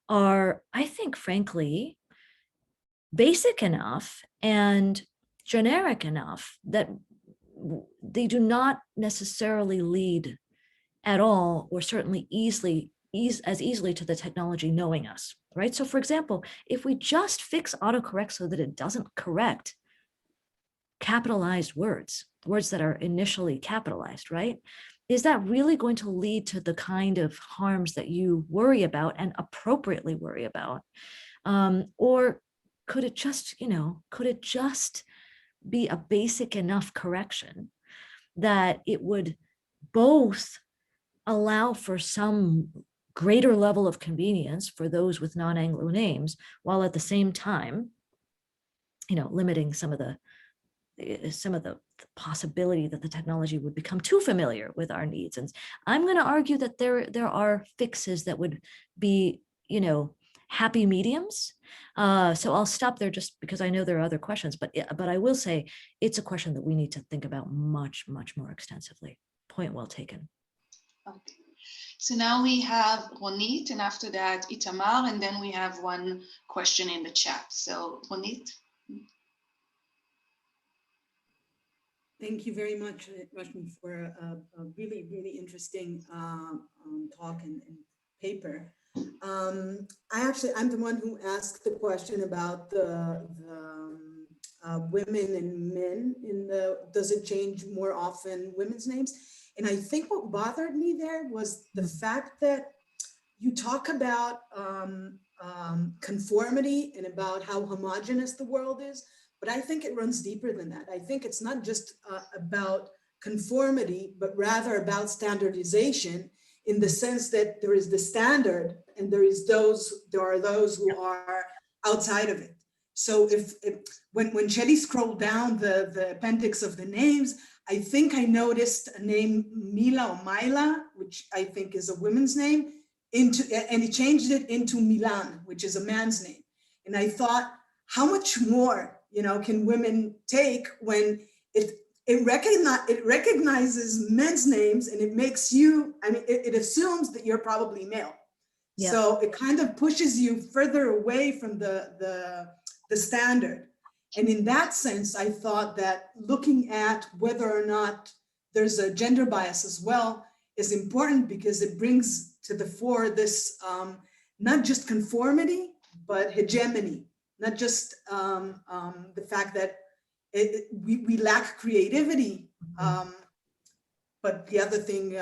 are, I think, frankly, basic enough and generic enough that they do not necessarily lead at all, or certainly as easily to the technology knowing us, right? So for example, if we just fix autocorrect so that it doesn't correct capitalized words that are initially capitalized, right? Is that really going to lead to the kind of harms that you worry about and appropriately worry about? Or could it just, be a basic enough correction that it would both allow for some greater level of convenience for those with non-Anglo names, while at the same time, limiting some of the possibility that the technology would become too familiar with our needs? And I'm going to argue that there are fixes that would be, happy mediums. So I'll stop there just because I know there are other questions, but I will say it's a question that we need to think about much, much more extensively. Point well taken. Okay. So now we have Ronit, and after that Itamar, and then we have one question in the chat. So Ronit. Thank you very much, Rashmi, for a really, really interesting talk and paper. I'm the one who asked the question about the women and men does it change more often women's names? And I think what bothered me there was the fact that you talk about conformity and about how homogenous the world is, but I think it runs deeper than that. I think it's not just about conformity, but rather about standardization, in the sense that there is the standard and there are those who are outside of it. So when Shelly scrolled down the appendix of the names, I think I noticed a name Mila or Mila, which I think is a woman's name, and he changed it into Milan, which is a man's name. And I thought, how much more, can women take when it recognizes men's names, and it makes you, it assumes that you're probably male. Yeah. So it kind of pushes you further away from the standard. And in that sense, I thought that looking at whether or not there's a gender bias as well is important, because it brings to the fore this, not just conformity, but hegemony, not just the fact that we lack creativity, but the other thing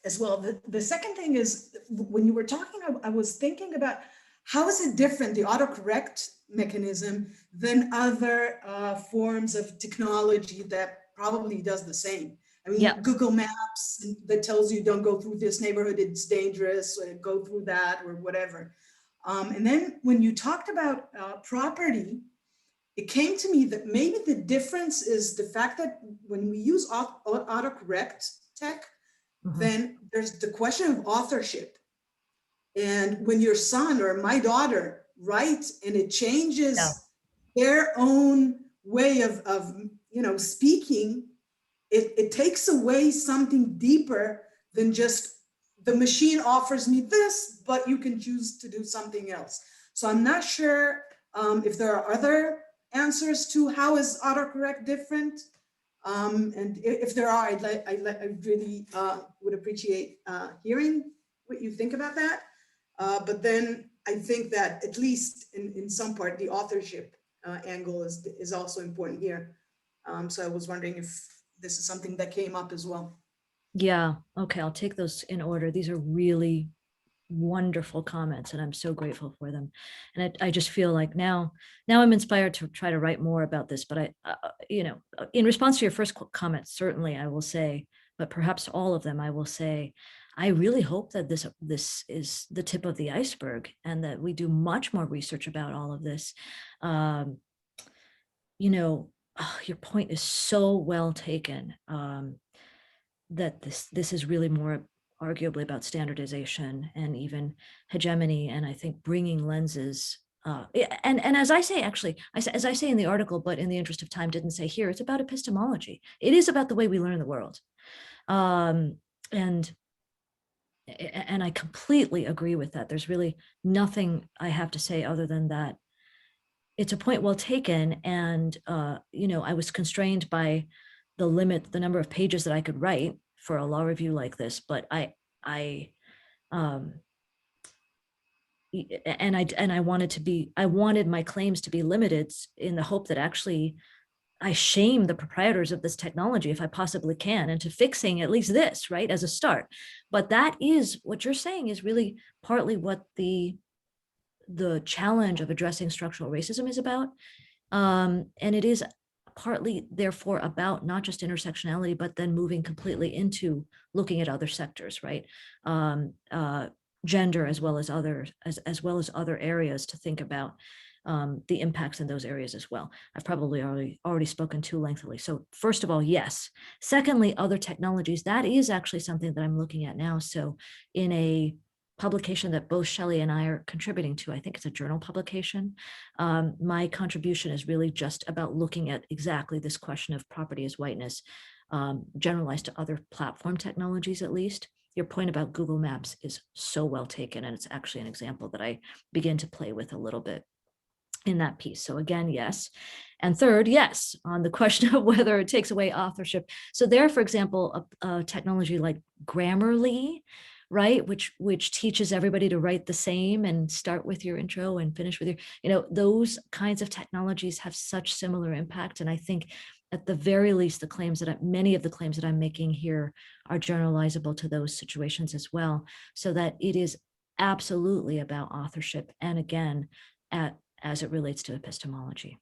as well. The second thing is, when you were talking, I was thinking about how is it different, the autocorrect mechanism, than other forms of technology that probably does the same. Google Maps that tells you don't go through this neighborhood, it's dangerous, or go through that, or whatever. And then when you talked about property, it came to me that maybe the difference is the fact that when we use autocorrect tech, then there's the question of authorship. And when your son or my daughter write and it changes their own way of speaking, it takes away something deeper than just the machine offers me this, but you can choose to do something else. So I'm not sure if there are other answers to how is autocorrect different. And if there are, I really would appreciate hearing what you think about that. But then I think that at least in some part, the authorship angle is also important here. So I was wondering if this is something that came up as well. Yeah, okay, I'll take those in order. These are really wonderful comments, and I'm so grateful for them. And I just feel like now I'm inspired to try to write more about this. But in response to your first comment, certainly I will say, but perhaps all of them, I will say, I really hope that this is the tip of the iceberg, and that we do much more research about all of this. Your point is so well taken. That this is really more arguably about standardization and even hegemony, and I think bringing lenses. And as I say, actually, as I say in the article, but in the interest of time, didn't say here, it's about epistemology. It is about the way we learn the world, and I completely agree with that. There's really nothing I have to say other than that. It's a point well taken, and I was constrained by the number of pages that I could write for a law review like this, but I wanted my claims to be limited in the hope that actually I shame the proprietors of this technology if I possibly can, and to fixing at least this, right, as a start. But that is what you're saying is really partly what the challenge of addressing structural racism is about. And it is partly, therefore, about not just intersectionality, but then moving completely into looking at other sectors, right? Gender as well as other areas to think about the impacts in those areas as well. I've probably already spoken too lengthily. So first of all, yes. Secondly, other technologies, that is actually something that I'm looking at now. So in a publication that both Shelley and I are contributing to, I think it's a journal publication. My contribution is really just about looking at exactly this question of property as whiteness, generalized to other platform technologies at least. Your point about Google Maps is so well taken, and it's actually an example that I begin to play with a little bit in that piece. So again, yes. And third, yes, on the question of whether it takes away authorship. So there, for example, a technology like Grammarly, right, which teaches everybody to write the same and start with your intro and finish with your, those kinds of technologies have such similar impact. And I think at the very least, many of the claims that I'm making here are generalizable to those situations as well, so that it is absolutely about authorship. And again, as it relates to epistemology.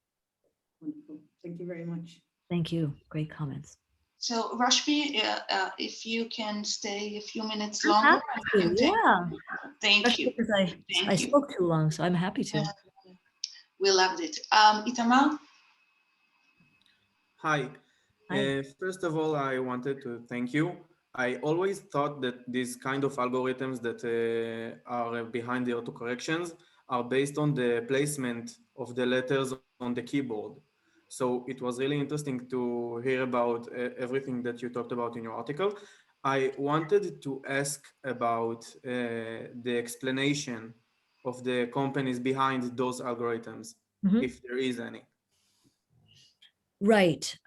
Wonderful. Thank you very much. Thank you. Great comments. So Rashmi, if you can stay a few minutes longer. Thank you. Because I spoke too long, so I'm happy to. We loved it. Itamar? Hi. First of all, I wanted to thank you. I always thought that these kind of algorithms that are behind the autocorrections are based on the placement of the letters on the keyboard. So it was really interesting to hear about everything that you talked about in your article. I wanted to ask about the explanation of the companies behind those algorithms, if there is any. Right.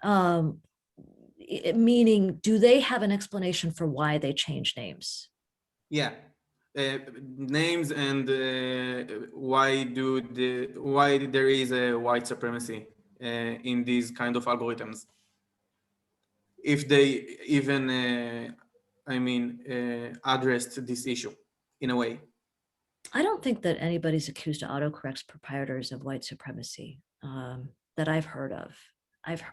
Meaning, do they have an explanation for why they changed names? Yeah. Names and why there is a white supremacy in these kind of algorithms, if they even addressed this issue in a way. I don't think that anybody's accused autocorrect's proprietors of white supremacy that I've heard of. I've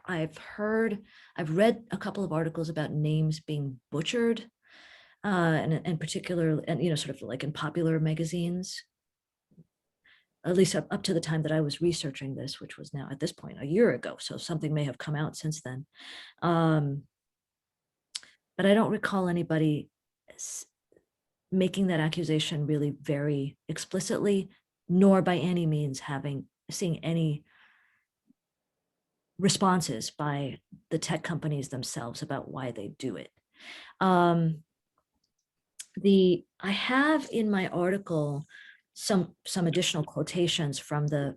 read a couple of articles about names being butchered, and in particular, and sort of like in popular magazines, at least up to the time that I was researching this, which was now at this point a year ago. So something may have come out since then. But I don't recall anybody making that accusation really very explicitly, nor by any means seeing any responses by the tech companies themselves about why they do it. I have in my article some additional quotations from the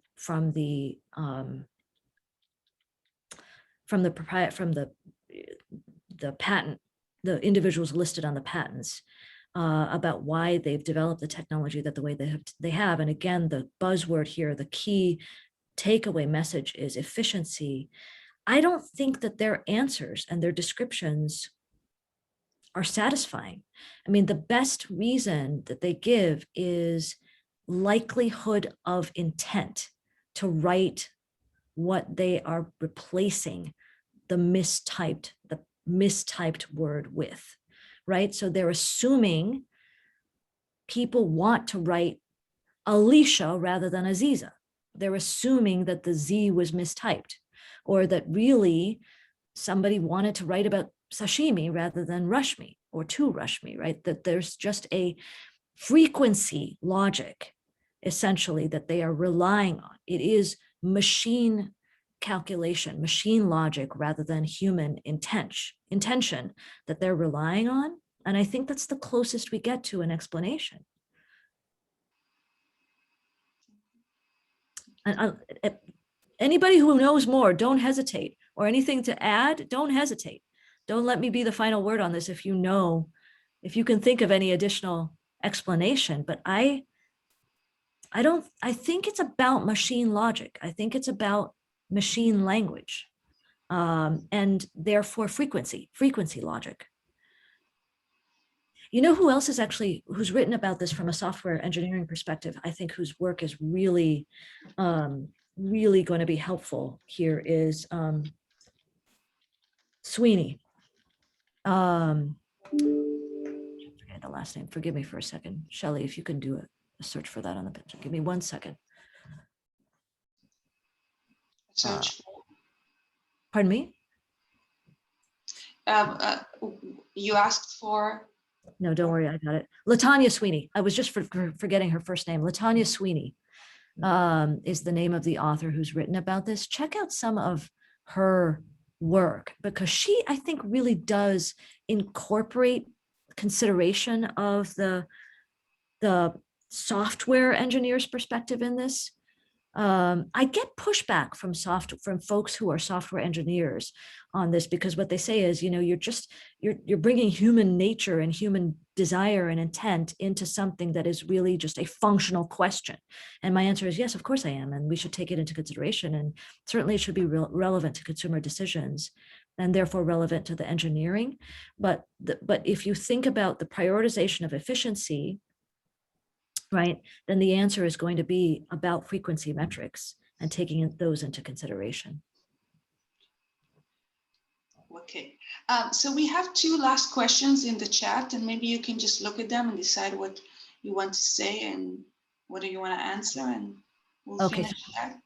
patent, the individuals listed on the patents, about why they've developed the technology that the way they have. And again, the buzzword here, the key takeaway message is efficiency. I don't think that their answers and their descriptions are satisfying. I mean, the best reason that they give is likelihood of intent to write what they are replacing the mistyped word with, right? So they're assuming people want to write Alicia rather than Aziza. They're assuming that the Z was mistyped, or that really somebody wanted to write about sashimi rather than Rashmi or to Rashmi, right? That there's just a frequency logic, essentially, that they are relying on. It is machine calculation, machine logic, rather than human intention that they're relying on. And I think that's the closest we get to an explanation. And anybody who knows more, don't hesitate, or anything to add, don't hesitate. Don't let me be the final word on this if you know, if you can think of any additional explanation. But I think it's about machine logic. I think it's about machine language, and therefore frequency logic. You know who else is actually, who's written about this from a software engineering perspective, I think, whose work is really, really going to be helpful here, is Sweeney. I forget the last name. Forgive me for a second. Shelley, if you can do a search for that on the picture. Give me 1 second. Search. Pardon me? You asked for? No, don't worry, I got it. LaTanya Sweeney. I was just forgetting her first name. LaTanya Sweeney is the name of the author who's written about this. Check out some of her work, because she, I think, really does incorporate consideration of the software engineer's perspective in this. I get pushback from folks who are software engineers on this, because what they say is, you're bringing human nature and human desire and intent into something that is really just a functional question. And my answer is yes, of course I am, and we should take it into consideration, and certainly it should be relevant to consumer decisions, and therefore relevant to the engineering. But if you think about the prioritization of efficiency, right, then the answer is going to be about frequency metrics and taking those into consideration. Okay, so we have 2 last questions in the chat, and maybe you can just look at them and decide what you want to say and what do you want to answer, and we'll finish that.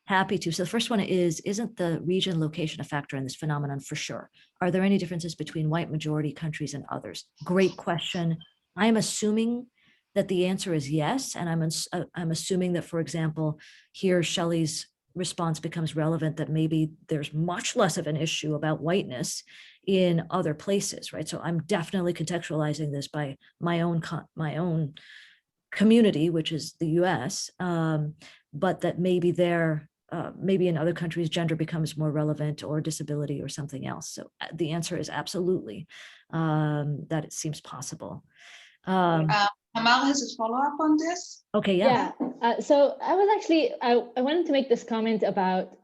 Happy to. So the first one is, isn't the region location a factor in this phenomenon? For sure. Are there any differences between white majority countries and others? Great question. I'm assuming that the answer is yes. And I'm assuming that, for example, here Shelley's response becomes relevant, that maybe there's much less of an issue about whiteness in other places, right? So I'm definitely contextualizing this by my own community, which is the US, but that maybe maybe in other countries, gender becomes more relevant, or disability, or something else. So the answer is absolutely, that it seems possible. Amal has a follow-up on this. Okay, yeah. So I was actually, I wanted to make this comment about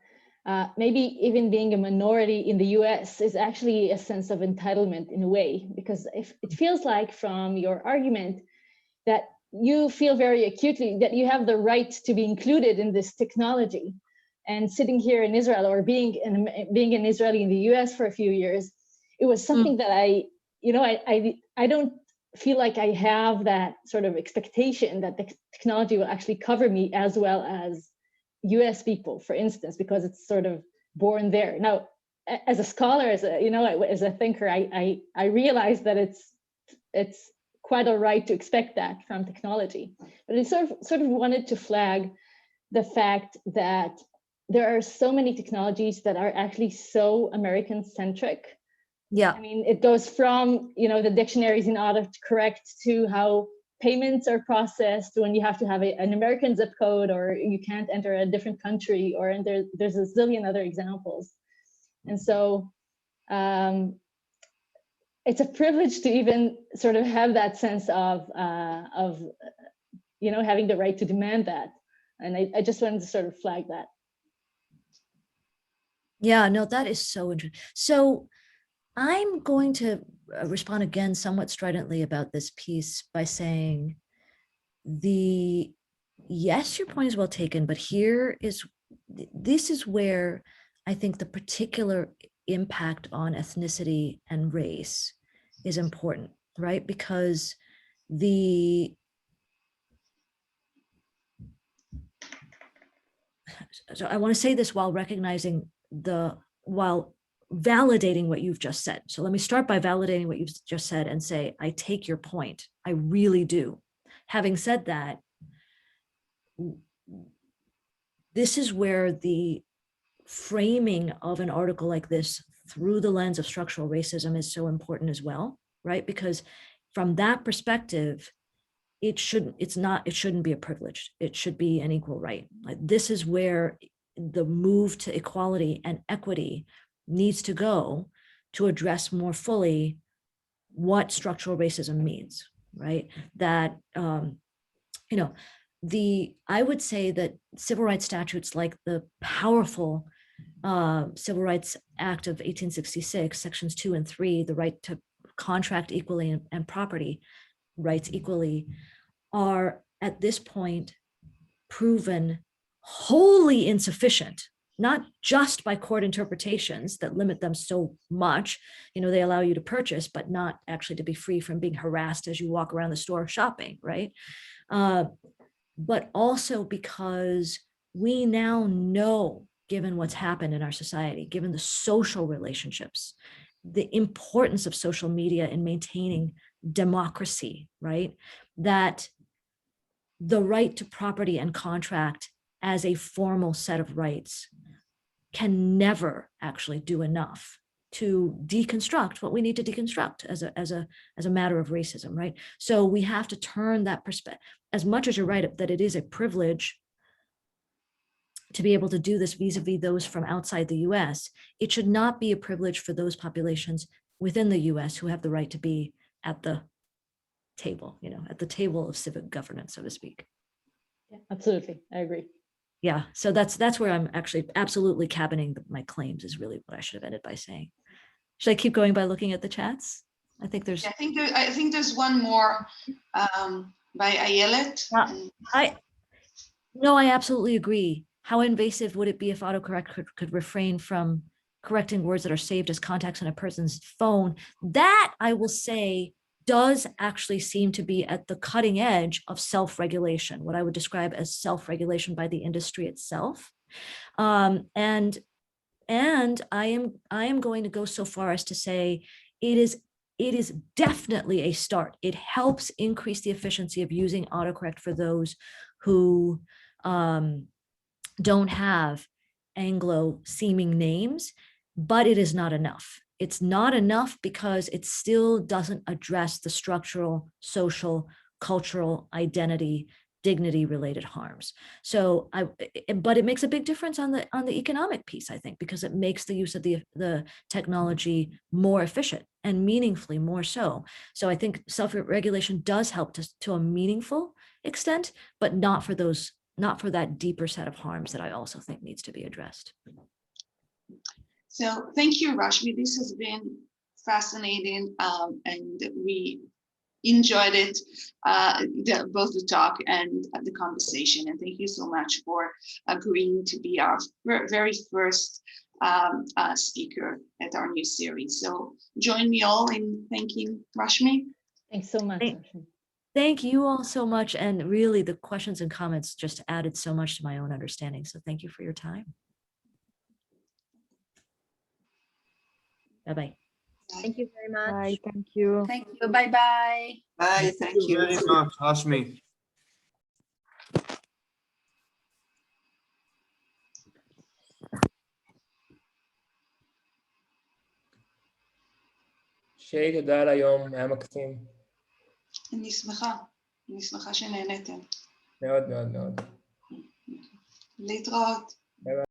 maybe even being a minority in the US is actually a sense of entitlement in a way, because if it feels like from your argument that you feel very acutely that you have the right to be included in this technology. And sitting here in Israel, or being an Israeli in the US for a few years, it was something that I don't feel like I have that sort of expectation that the technology will actually cover me as well as US people, for instance, because it's sort of born there. Now, as a scholar, as a thinker, I realize that it's quite all right to expect that from technology. But I sort of wanted to flag the fact that there are so many technologies that are actually so American-centric. Yeah. I mean, it goes from, the dictionaries in autocorrect to how payments are processed when you have to have an American zip code, or you can't enter a different country, and there's a zillion other examples. And so it's a privilege to even sort of have that sense of having the right to demand that. And I just wanted to sort of flag that. Yeah, no, that is so interesting. So I'm going to respond again somewhat stridently about this piece by saying yes, your point is well taken, but this is where I think the particular impact on ethnicity and race is important, right? Because so I want to say this while recognizing while validating what you've just said. So let me start by validating what you've just said and say, I take your point. I really do. Having said that, this is where the framing of an article like this through the lens of structural racism is so important as well, right? Because from that perspective, it shouldn't be a privilege. It should be an equal right. Like, this is where the move to equality and equity needs to go to address more fully what structural racism means, right? That, I would say that civil rights statutes like the powerful Civil Rights Act of 1866, sections 2 and 3, the right to contract equally and property rights equally, are at this point proven wholly insufficient, not just by court interpretations that limit them so much. They allow you to purchase, but not actually to be free from being harassed as you walk around the store shopping, right? But also because we now know, given what's happened in our society, given the social relationships, the importance of social media in maintaining democracy, right? That the right to property and contract as a formal set of rights can never actually do enough to deconstruct what we need to deconstruct as a matter of racism, right? So we have to turn that perspective, as much as you're right that it is a privilege to be able to do this vis-a-vis those from outside the US, it should not be a privilege for those populations within the US who have the right to be at the table, at the table of civic governance, so to speak. Yeah, absolutely, I agree. Yeah, so that's where I'm actually absolutely cabining my claims is really what I should have ended by saying. Should I keep going by looking at the chats? I think there's. I think there's one more by Ayelet. No, I absolutely agree. How invasive would it be if autocorrect could refrain from correcting words that are saved as contacts on a person's phone? That, I will say, does actually seem to be at the cutting edge of self-regulation, what I would describe as self-regulation by the industry itself. And I am going to go so far as to say it is definitely a start. It helps increase the efficiency of using autocorrect for those who don't have Anglo-seeming names, but it is not enough. It's not enough because it still doesn't address the structural, social, cultural, identity, dignity-related harms. So, but it makes a big difference on the economic piece, I think, because it makes the use of the technology more efficient and meaningfully more so. So I think self-regulation does help to a meaningful extent, but not for that deeper set of harms that I also think needs to be addressed. So thank you, Rashmi. This has been fascinating, and we enjoyed it, both the talk and the conversation. And thank you so much for agreeing to be our very first speaker at our new series. So join me all in thanking Rashmi. Thanks so much. Thank you all so much. And really the questions and comments just added so much to my own understanding. So thank you for your time. Bye-bye. Thank you very much. Bye, thank you. Thank you. Bye-bye. Bye, thank you. Very much, Rashmi. שיהיה תודה על היום, היה מקסים. אני שמחה שנהנתם. מאוד מאוד מאוד. להתראות. ביי ביי.